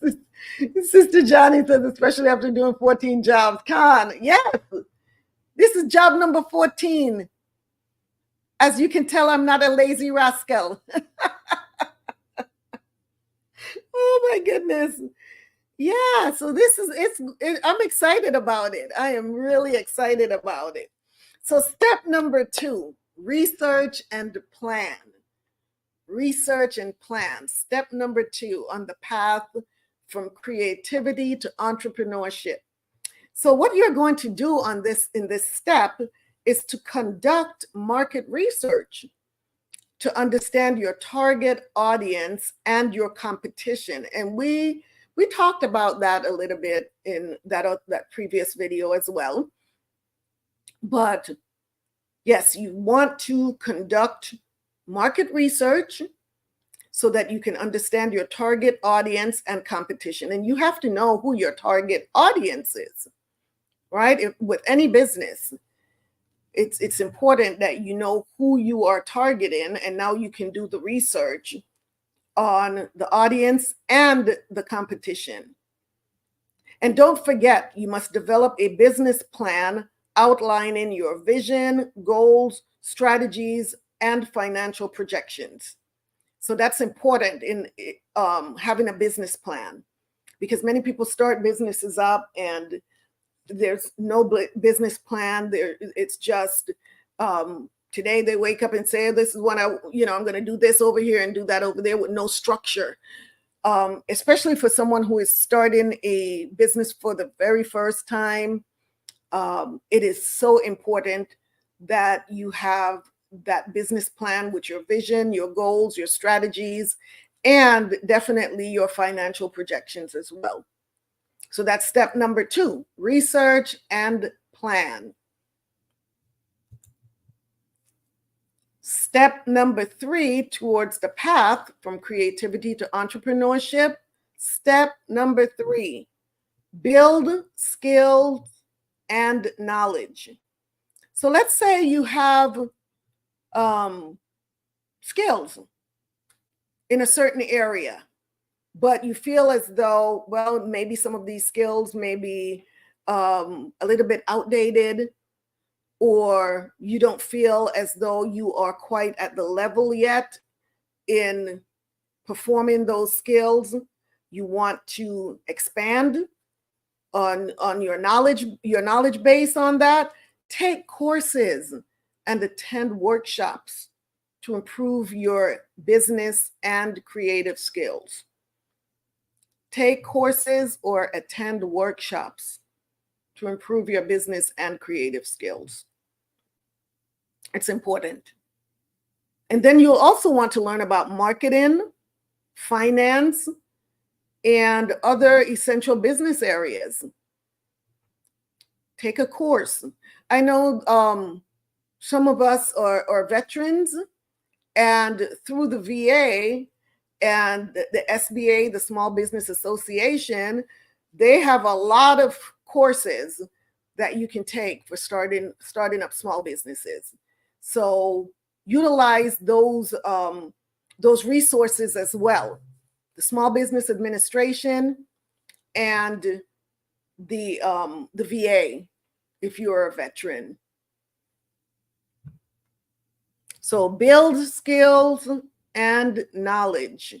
Sister Johnny says, especially after doing 14 jobs. Khan, yes, this is job number 14. As you can tell, I'm not a lazy rascal. Oh my goodness. Yeah, so this is, I'm excited about it. I am really excited about it. So step number 2, research and plan. Research and plan. Step number 2 on the path from creativity to entrepreneurship. So what you're going to do on this in this step is to conduct market research to understand your target audience and your competition. And we talked about that a little bit in that previous video as well. But yes, you want to conduct market research so that you can understand your target audience and competition. And you have to know who your target audience is, right? With any business, it's important that you know who you are targeting, and now you can do the research on the audience and the competition. And don't forget, you must develop a business plan outlining your vision, goals, strategies, and financial projections. So that's important in having a business plan, because many people start businesses up and there's no business plan. It's just today they wake up and say, this is what I'm going to do this over here and do that over there, with no structure. Especially for someone who is starting a business for the very first time, it is so important that you have that business plan with your vision, your goals, your strategies, and definitely your financial projections as well. So that's step number 2, research and plan. Step number 3 towards the path from creativity to entrepreneurship. Step number 3, build skills and knowledge. So let's say you have skills in a certain area, but you feel as though, well, maybe some of these skills may be a little bit outdated, or you don't feel as though you are quite at the level yet in performing those skills. You want to expand on your knowledge base on that. Take courses and attend workshops to improve your business and creative skills. Take courses or attend workshops to improve your business and creative skills. It's important. And then you'll also want to learn about marketing, finance, and other essential business areas. Take a course. I know some of us are veterans, and through the VA and the SBA, the Small Business Association, they have a lot of courses that you can take for starting up small businesses. So utilize those resources as well. The Small Business Administration and the VA, if you're a veteran. So build skills and knowledge.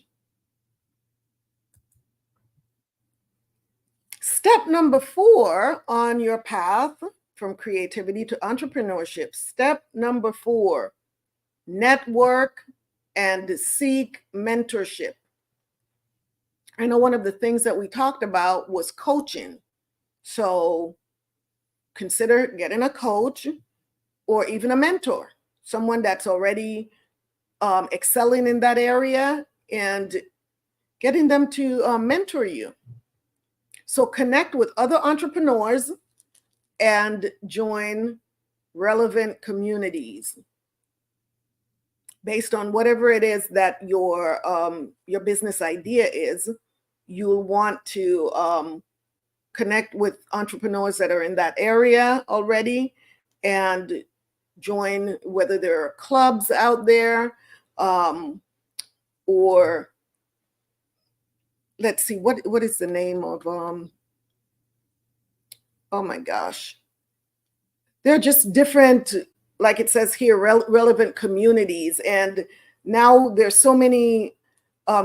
Step number 4 on your path from creativity to entrepreneurship. Step number 4, network and seek mentorship. I know one of the things that we talked about was coaching. So consider getting a coach or even a mentor, someone that's already excelling in that area and getting them to mentor you. So connect with other entrepreneurs and join relevant communities based on whatever it is that your business idea is. You'll want to connect with entrepreneurs that are in that area already and join, whether there are clubs out there, or let's see, what is the name of, oh my gosh, they're just different, like it says here, relevant communities. And now there's so many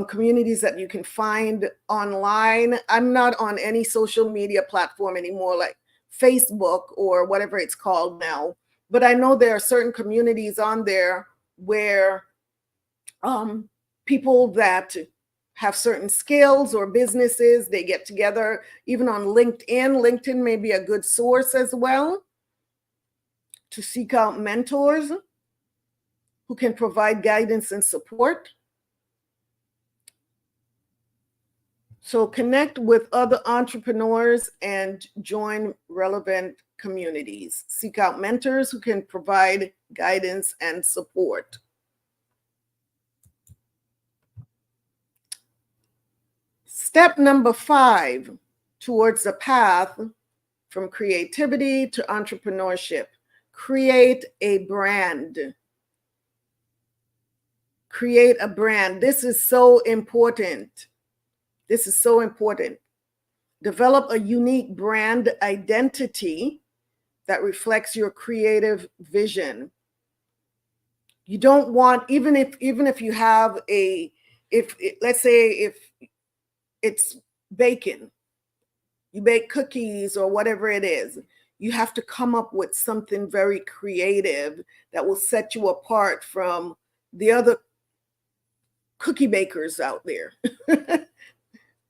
communities that you can find online. I'm not on any social media platform anymore, like Facebook or whatever it's called now. But I know there are certain communities on there where people that have certain skills or businesses, they get together. Even on LinkedIn. LinkedIn may be a good source as well to seek out mentors who can provide guidance and support. So connect with other entrepreneurs and join relevant communities. Seek out mentors who can provide guidance and support. Step number 5 towards the path from creativity to entrepreneurship. Create a brand. Create a brand. This is so important. This is so important. Develop a unique brand identity that reflects your creative vision. You don't want, even if you have let's say if it's baking, you bake cookies or whatever it is, you have to come up with something very creative that will set you apart from the other cookie bakers out there.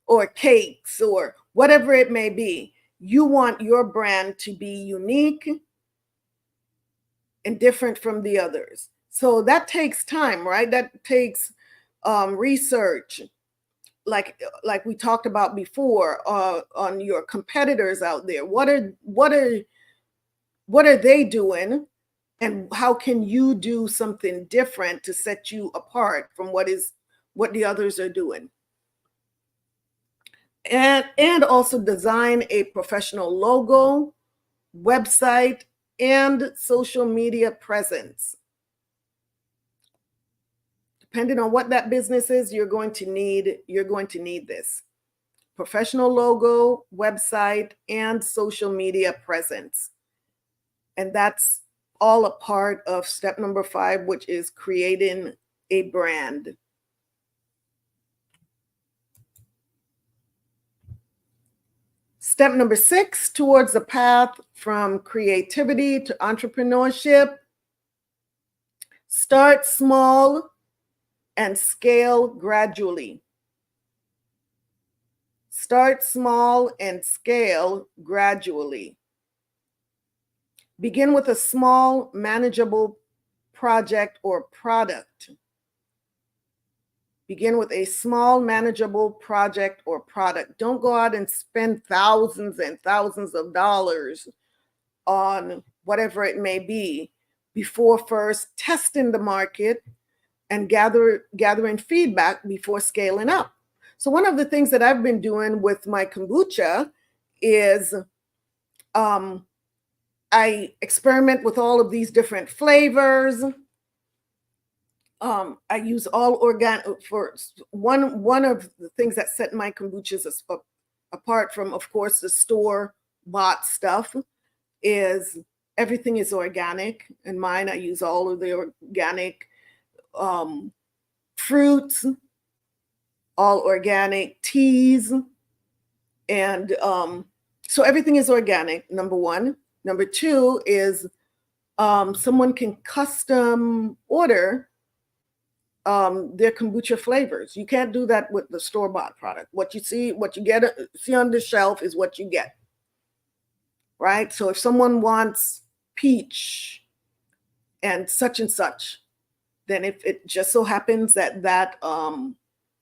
Or cakes or whatever it may be. You want your brand to be unique and different from the others. So that takes time, right? That takes research, like we talked about before, on your competitors out there. What are they doing, and how can you do something different to set you apart from what the others are doing? And also design a professional logo, website, and social media presence. Depending on what that business is, you're going to need this. Professional logo, website, and social media presence. And that's all a part of step number 5, which is creating a brand. Step number 6 towards the path from creativity to entrepreneurship. Start small and scale gradually. Start small and scale gradually. Begin with a small, manageable project or product. Begin with a small, manageable project or product. Don't go out and spend thousands and thousands of dollars on whatever it may be before first testing the market and gathering feedback before scaling up. So one of the things that I've been doing with my kombucha is I experiment with all of these different flavors. I use all organic. For one of the things that set my kombuchas apart from, of course, the store-bought stuff is everything is organic. In mine, I use all of the organic fruits, all organic teas, and so everything is organic, number 1. Number 2 is someone can custom order their kombucha flavors. You can't do that with the store-bought product. What you see on the shelf is what you get, right? So if someone wants peach and such, then if it just so happens that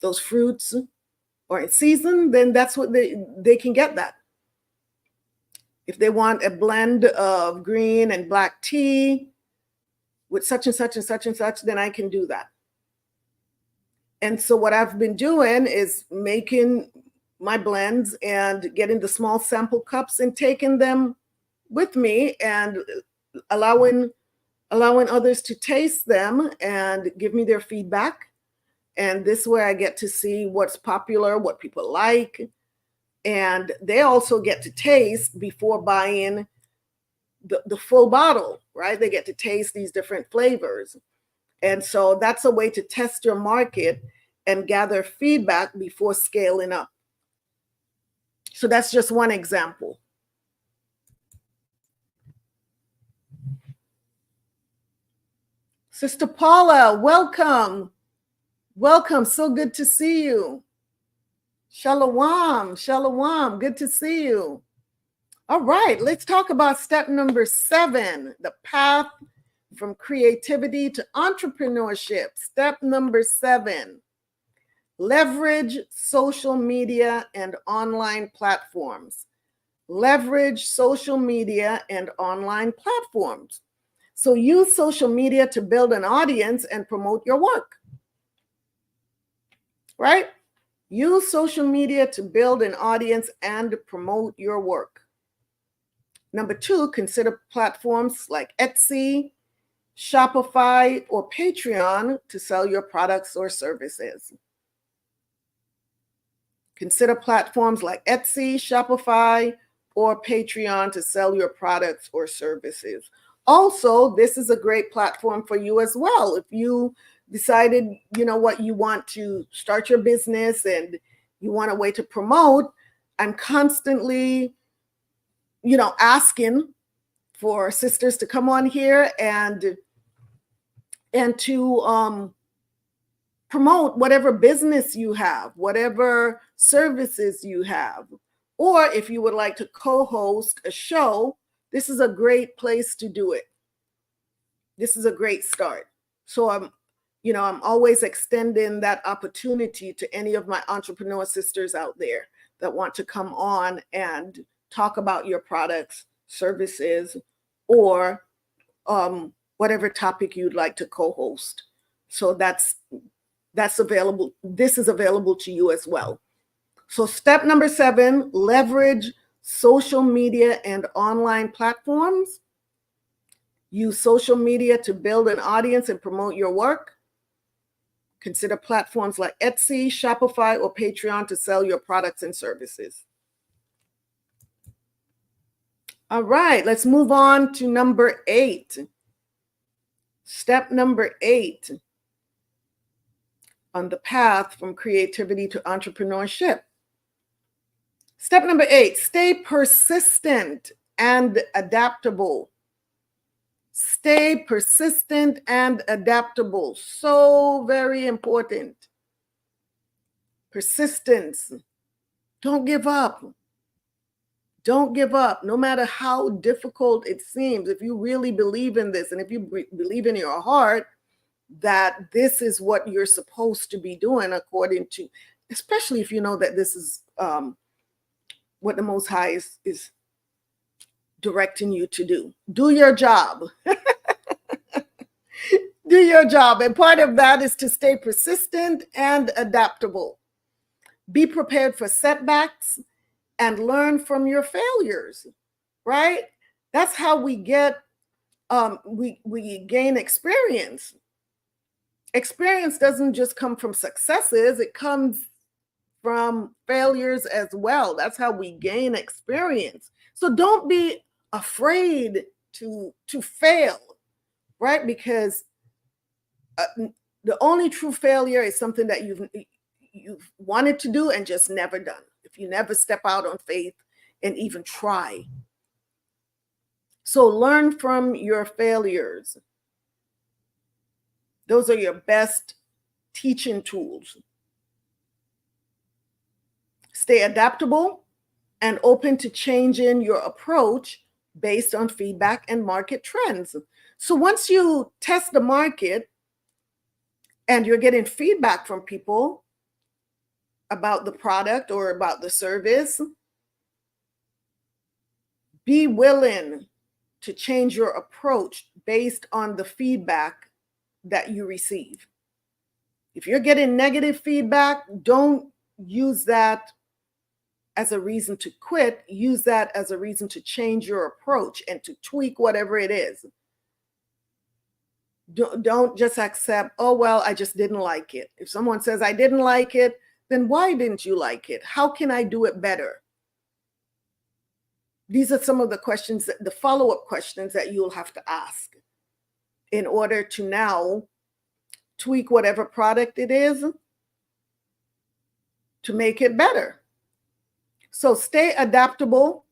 those fruits are in season, then that's what they can get that. If they want a blend of green and black tea with such and such and such and such, then I can do that. And so what I've been doing is making my blends and getting the small sample cups and taking them with me and allowing others to taste them and give me their feedback. And this way I get to see what's popular, what people like. And they also get to taste before buying the full bottle, right? They get to taste these different flavors. And so that's a way to test your market and gather feedback before scaling up. So that's just one example. Sister Paula, welcome. Welcome. So good to see you. Shalawam, shalawam. Good to see you. All right, let's talk about step number 7, the path from creativity to entrepreneurship. Step number 7, leverage social media and online platforms. Leverage social media and online platforms. So use social media to build an audience and promote your work, right? Use social media to build an audience and promote your work. Number 2, consider platforms like Etsy, Shopify, or Patreon to sell your products or services. Consider platforms like Etsy, Shopify, or Patreon to sell your products or services. Also, this is a great platform for you as well. If you decided, you know what, you want to start your business and you want a way to promote, I'm constantly, asking for sisters to come on here and to promote whatever business you have, whatever services you have. Or if you would like to co-host a show, this is a great place to do it. This is a great start. So I'm always extending that opportunity to any of my entrepreneur sisters out there that want to come on and talk about your products, services, or whatever topic you'd like to co-host. So that's available. This is available to you as well. So step number 7, leverage social media and online platforms. Use social media to build an audience and promote your work. Consider platforms like Etsy, Shopify, or Patreon to sell your products and services. All right, let's move on to number 8. Step number 8 on the path from creativity to entrepreneurship. Step number 8, stay persistent and adaptable. Stay persistent and adaptable. So very important. Persistence. Don't give up. Don't give up, no matter how difficult it seems. If you really believe in this, and if you believe in your heart that this is what you're supposed to be doing according to, especially if you know that this is what the Most High is directing you to do. Do your job. Do your job. And part of that is to stay persistent and adaptable. Be prepared for setbacks and learn from your failures, right? That's how we get, we gain experience. Experience doesn't just come from successes, it comes from failures as well. That's how we gain experience. So don't be afraid to fail, right? Because the only true failure is something that you've wanted to do and just never done. If you never step out on faith and even try. So learn from your failures. Those are your best teaching tools. Stay adaptable and open to changing your approach based on feedback and market trends. So once you test the market and you're getting feedback from people about the product or about the service, be willing to change your approach based on the feedback that you receive. If you're getting negative feedback, don't use that as a reason to quit. Use that as a reason to change your approach and to tweak whatever it is. Don't just accept, oh, well, I just didn't like it. If someone says, I didn't like it, then why didn't you like it? How can I do it better? These are some of the questions, the follow-up questions that you'll have to ask in order to now tweak whatever product it is to make it better. So stay adaptable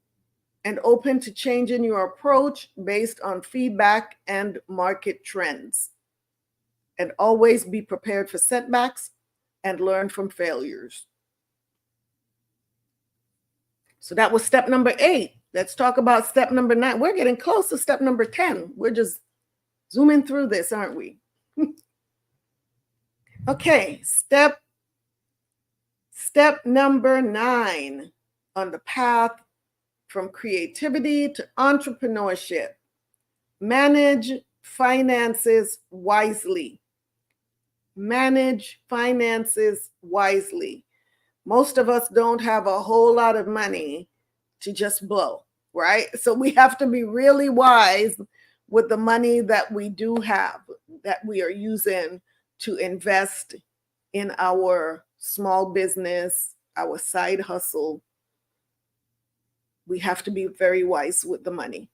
and open to changing your approach based on feedback and market trends. And always be prepared for setbacks and learn from failures. So that was step number 8. Let's talk about step number 9. We're getting close to step number 10. We're just zooming through this, aren't we? Okay, step number 9 on the path from creativity to entrepreneurship. Manage finances wisely. Manage finances wisely. Most of us don't have a whole lot of money to just blow, right? So we have to be really wise with the money that we do have, that we are using to invest in our small business, our side hustle. We have to be very wise with the money.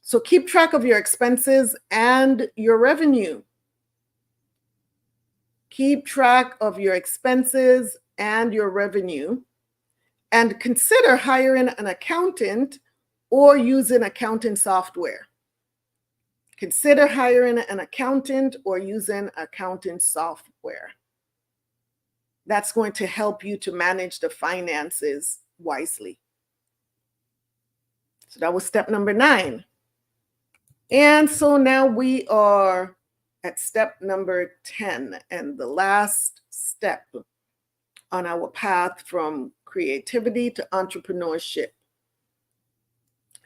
So keep track of your expenses and your revenue. Keep track of your expenses and your revenue, and consider hiring an accountant or using accounting software. Consider hiring an accountant or using accounting software. That's going to help you to manage the finances wisely. So that was step number 9. And so now we are at step number 10, and the last step on our path from creativity to entrepreneurship.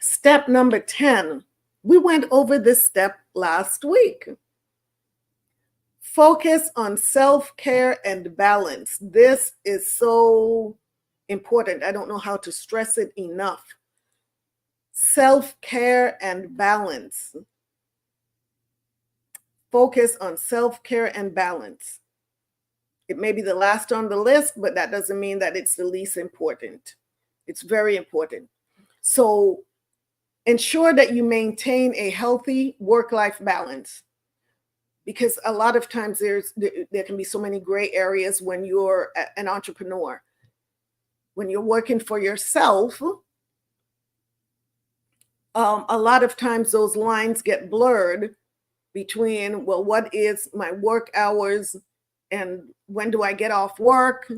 Step number 10, we went over this step last week. Focus on self-care and balance. This is so important. I don't know how to stress it enough. Self-care and balance. Focus on self-care and balance. It may be the last on the list, but that doesn't mean that it's the least important. It's very important. So ensure that you maintain a healthy work-life balance, because a lot of times there can be so many gray areas when you're an entrepreneur. When you're working for yourself, a lot of times those lines get blurred between, well, what is my work hours and when do I get off work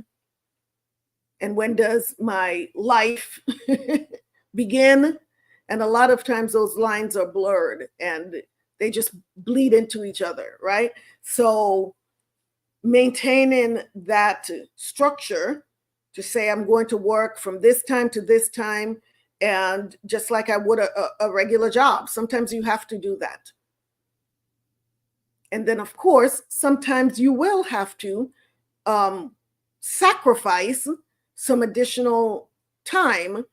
and when does my life begin? And a lot of times those lines are blurred and they just bleed into each other, right? So maintaining that structure to say, I'm going to work from this time to this time, and just like I would a regular job, sometimes you have to do that. And then, of course, sometimes you will have to sacrifice some additional time,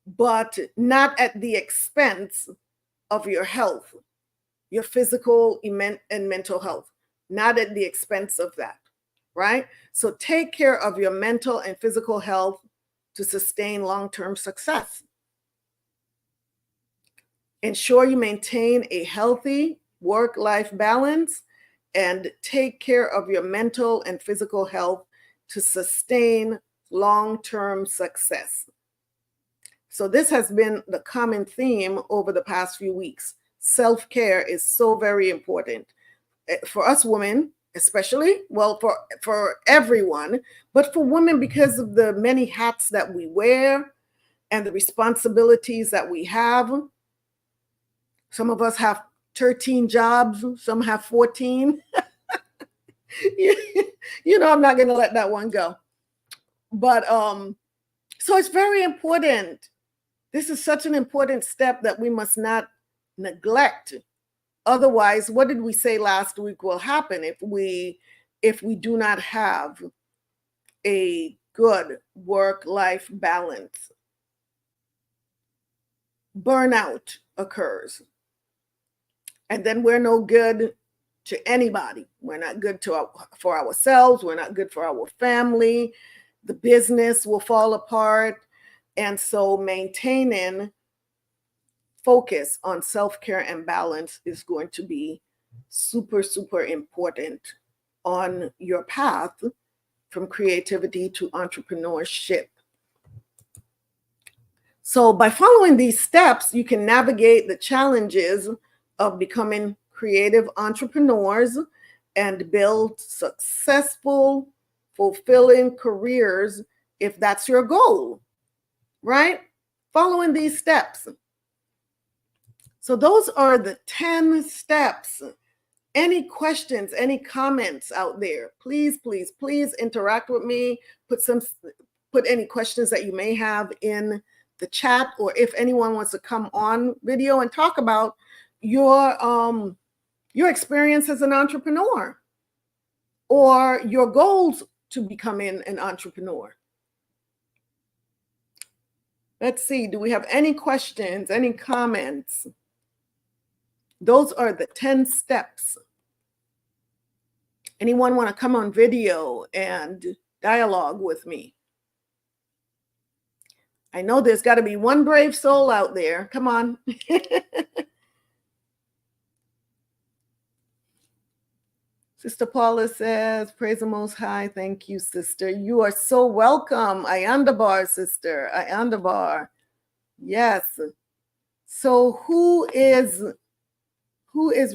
but not at the expense of your health, your physical and mental health, not at the expense of that, right? So take care of your mental and physical health to sustain long-term success. Ensure you maintain a healthy work-life balance and take care of your mental and physical health to sustain long-term success. So this has been the common theme over the past few weeks. Self-care is so very important for us women, especially, well, for everyone, but for women because of the many hats that we wear and the responsibilities that we have. Some of us have 13 jobs, some have 14. You know, I'm not going to let that one go. But so it's very important. This is such an important step that we must not neglect. Otherwise, what did we say last week will happen if we do not have a good work-life balance? Burnout occurs. And then we're no good to anybody. We're not good for ourselves. We're not good for our family. The business will fall apart. And so maintaining focus on self-care and balance is going to be super, super important on your path from creativity to entrepreneurship. So by following these steps, you can navigate the challenges of becoming creative entrepreneurs and build successful, fulfilling careers if that's your goal, right? Following these steps. So those are the 10 steps. Any questions, any comments out there, please, please, please interact with me. Put any questions that you may have in the chat, or if anyone wants to come on video and talk about your experience as an entrepreneur or your goals to becoming an entrepreneur. Let's see, do we have any questions, any comments? Those are the 10 steps. Anyone want to come on video and dialogue with me? I know there's got to be one brave soul out there. Come on. Sister Paula says, praise the Most High. Thank you, sister. You are so welcome. Ayandabar, sister. Ayandabar. Yes. So who is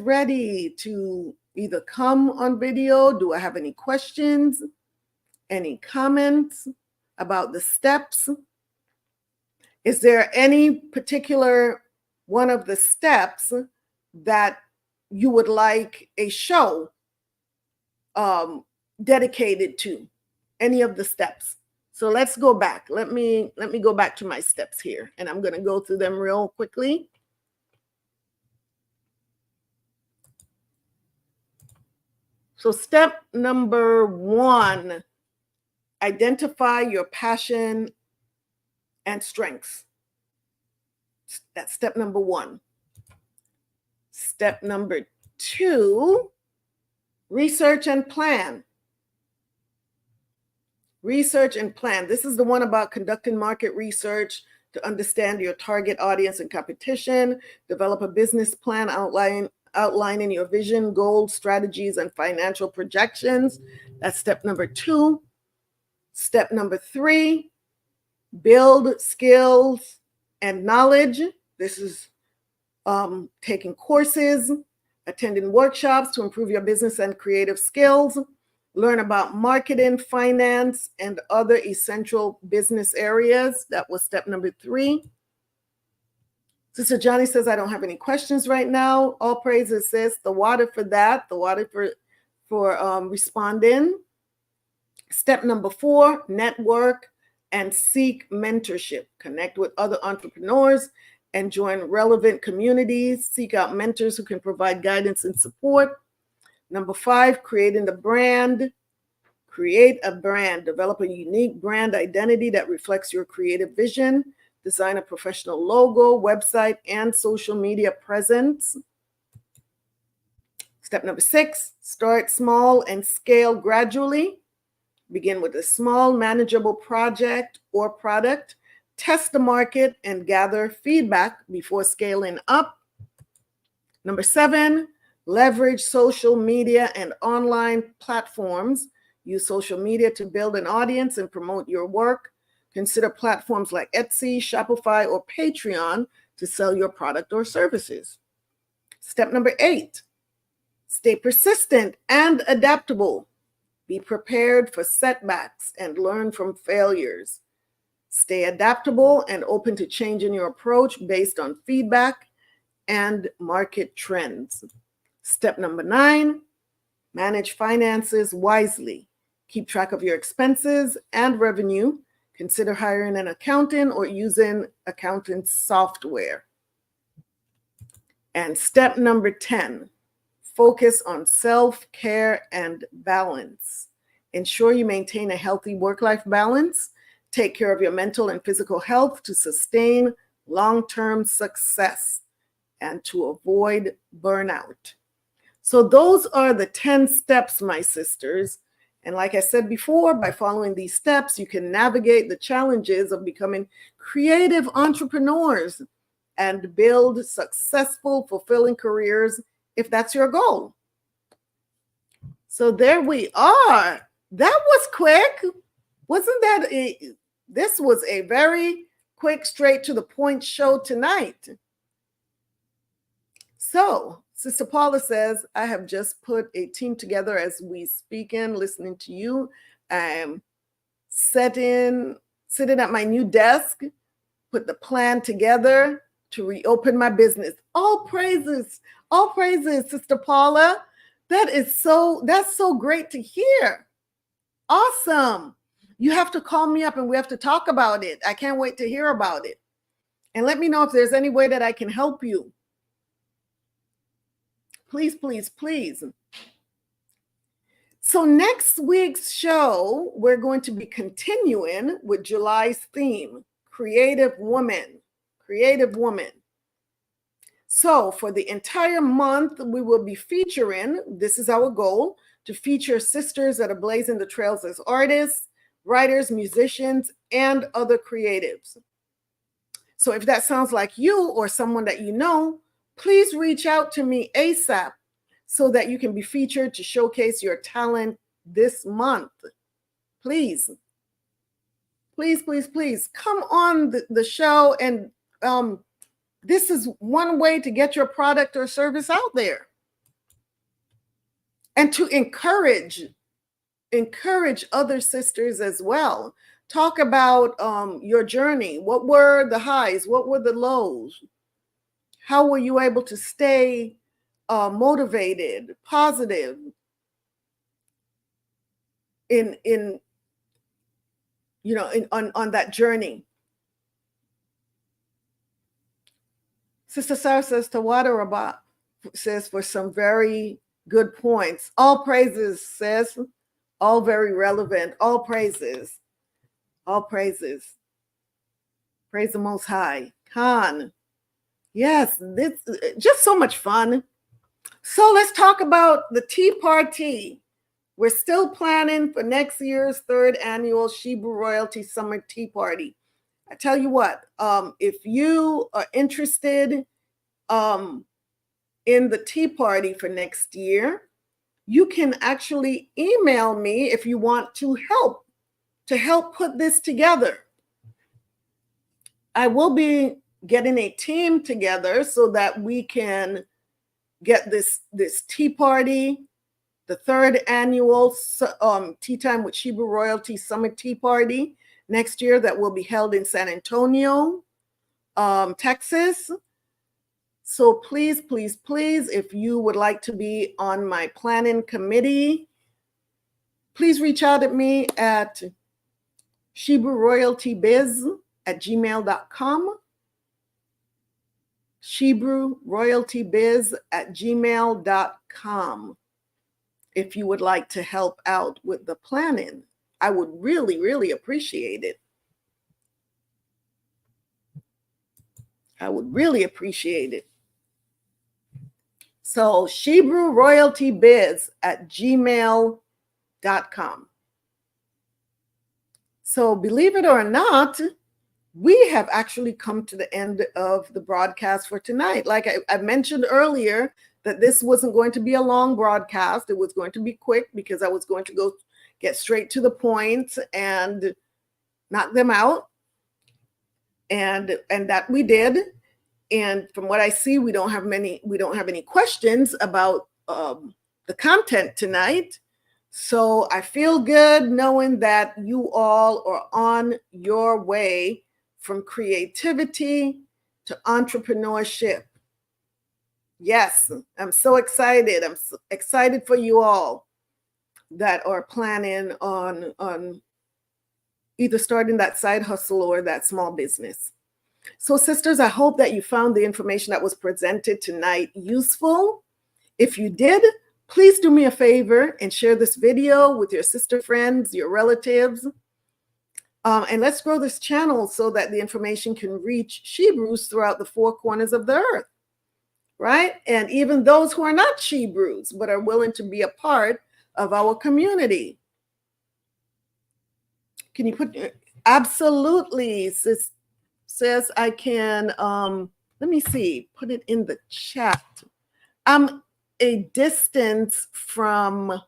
ready to either come on video? Do I have any questions? Any comments about the steps? Is there any particular one of the steps that you would like a show dedicated to? Any of the steps? So let's go back. Let me go back to my steps here, and I'm going to go through them real quickly. So step number 1, identify your passion and strengths. That's step number 1. Step number 2, research and plan. Research and plan. This is the one about conducting market research to understand your target audience and competition, develop a business plan outlining your vision, goals, strategies, and financial projections. That's step number 2. Step number 3, build skills and knowledge. This is taking courses, attending workshops to improve your business and creative skills, learn about marketing, finance, and other essential business areas. That was step number 3. Sister Johnny says, I don't have any questions right now. All praises, sis. The water for that, the water for responding. Step number 4, network and seek mentorship. Connect with other entrepreneurs and join relevant communities. Seek out mentors who can provide guidance and support. Number 5, creating the brand. Create a brand. Develop a unique brand identity that reflects your creative vision. Design a professional logo, website, and social media presence. Step number 6, start small and scale gradually. Begin with a small, manageable project or product. Test the market and gather feedback before scaling up. Number 7, leverage social media and online platforms. Use social media to build an audience and promote your work. Consider platforms like Etsy, Shopify, or Patreon to sell your product or services. Step number 8, stay persistent and adaptable. Be prepared for setbacks and learn from failures. Stay adaptable and open to changing your approach based on feedback and market trends. Step number 9, Manage finances wisely. Keep track of your expenses and revenue. Consider hiring an accountant or using accounting software. And step number 10, focus on self-care and balance. Ensure you maintain a healthy work-life balance. Take care of your mental and physical health to sustain long-term success and to avoid burnout. So those are the 10 steps, my sisters. And like I said before, by following these steps, you can navigate the challenges of becoming creative entrepreneurs and build successful, fulfilling careers if that's your goal. So there we are. That was quick. Wasn't that this was a very quick, straight to the point show tonight. So Sister Paula says, I have just put a team together as we speak listening to you. I'm sitting at my new desk, put the plan together to reopen my business. All praises, Sister Paula. That's so great to hear. Awesome. You have to call me up and we have to talk about it. I can't wait to hear about it. And let me know if there's any way that I can help you. Please, please, please. So next week's show, we're going to be continuing with July's theme, Creative Woman. Creative Woman. So for the entire month, we will be featuring, this is our goal, to feature sisters that are blazing the trails as artists, writers, musicians, and other creatives. So if that sounds like you or someone that you know, please reach out to me ASAP so that you can be featured to showcase your talent this month. Please, please, please, please come on the show. And this is one way to get your product or service out there. And to encourage other sisters as well. Talk about your journey. What were the highs? What were the lows? How were you able to stay motivated, positive on that journey? Sister Sarah says Tawada says for some very good points. All praises, says, all very relevant. All praises. All praises. Praise the Most High. Khan. Yes, this just so much fun. So let's talk about the tea party. We're still planning for next year's 3rd annual Shebrew Royalty Summer Tea Party. I tell you what, if you are interested in the tea party for next year, you can actually email me if you want to help put this together. I will be getting a team together so that we can get this tea party, the 3rd annual Tea Time with Shebrew Royalty Summer Tea Party next year that will be held in San Antonio, Texas. So please, please, please, if you would like to be on my planning committee, please reach out at me at ShebrewRoyaltyBiz@gmail.com. ShebrewRoyaltyBiz@gmail.com. If you would like to help out with the planning, I would really, really appreciate it. I would really appreciate it. So ShebrewRoyaltyBiz@gmail.com. So believe it or not, we have actually come to the end of the broadcast for tonight. Like I mentioned earlier, that this wasn't going to be a long broadcast. It was going to be quick because I was going to go get straight to the point and knock them out. And that we did. And from what I see, we don't have any questions about the content tonight. So I feel good knowing that you all are on your way from creativity to entrepreneurship. Yes, I'm so excited. I'm so excited for you all. that are planning on either starting that side hustle or that small business. So sisters, I hope that you found the information that was presented tonight useful. If you did, please do me a favor and share this video with your sister friends, your relatives. And let's grow this channel so that the information can reach Shebrews throughout the four corners of the earth, right? And even those who are not Shebrews, but are willing to be a part of our community. Can you put, absolutely, sis says I can, let me see, put it in the chat. I'm a distance from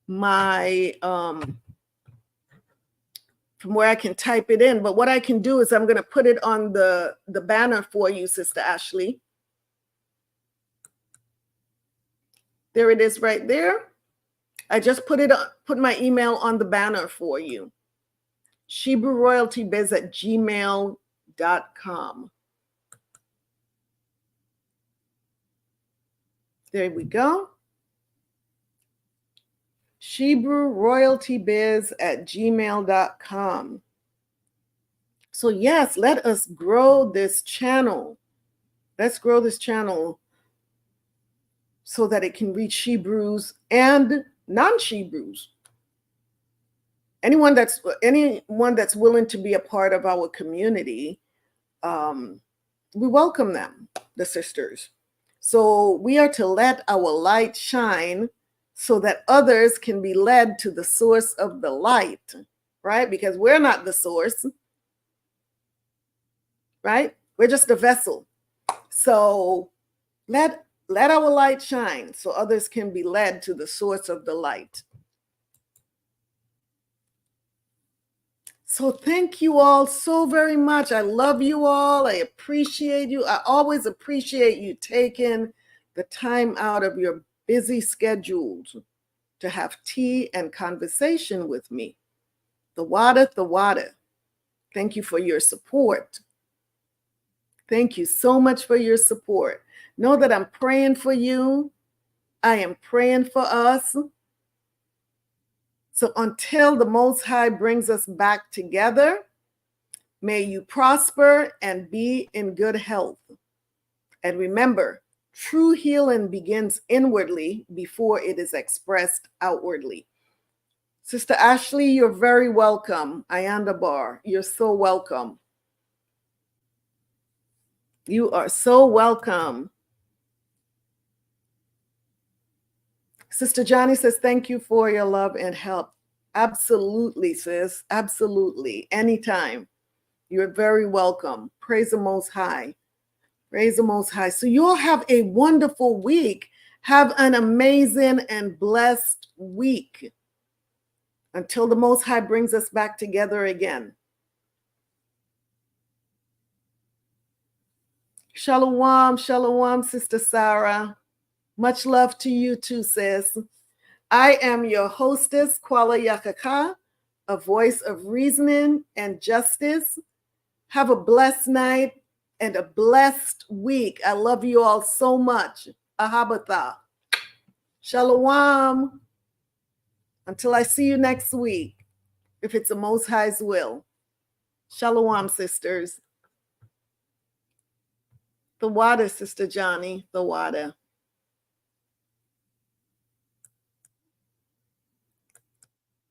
my, from where I can type it in, but what I can do is I'm gonna put it on the banner for you, Sister Ashley. There it is right there. I just put my email on the banner for you. ShebrewRoyaltyBiz@gmail.com. There we go. ShebrewRoyaltyBiz@gmail.com. So yes, let us grow this channel. Let's grow this channel so that it can reach Shebrews and non-Shebrews. Anyone that's willing to be a part of our community, we welcome them, the sisters. So we are to let our light shine so that others can be led to the source of the light, right? Because we're not the source, right? We're just a vessel. So let our light shine so others can be led to the source of the light. So thank you all so very much. I love you all. I appreciate you. I always appreciate you taking the time out of your busy schedules to have tea and conversation with me. The water. Thank you for your support. Thank you so much for your support. Know that I'm praying for you. I am praying for us. So until the Most High brings us back together, may you prosper and be in good health. And remember, true healing begins inwardly before it is expressed outwardly. Sister Ashley, you're very welcome. Ayanda Bar, you're so welcome. You are so welcome. Sister Johnny says, thank you for your love and help. Absolutely, sis. Absolutely. Anytime. You're very welcome. Praise the Most High. Praise the Most High. So you all have a wonderful week. Have an amazing and blessed week until the Most High brings us back together again. Shalawam, shalawam, Sister Sarah. Much love to you too, sis. I am your hostess, Qala Yakachaa, a voice of reasoning and justice. Have a blessed night and a blessed week. I love you all so much. Ahtha. Shalawam. Until I see you next week, if it's the Most High's will. Shalawam, sisters. The water, Sister Johnny, the water.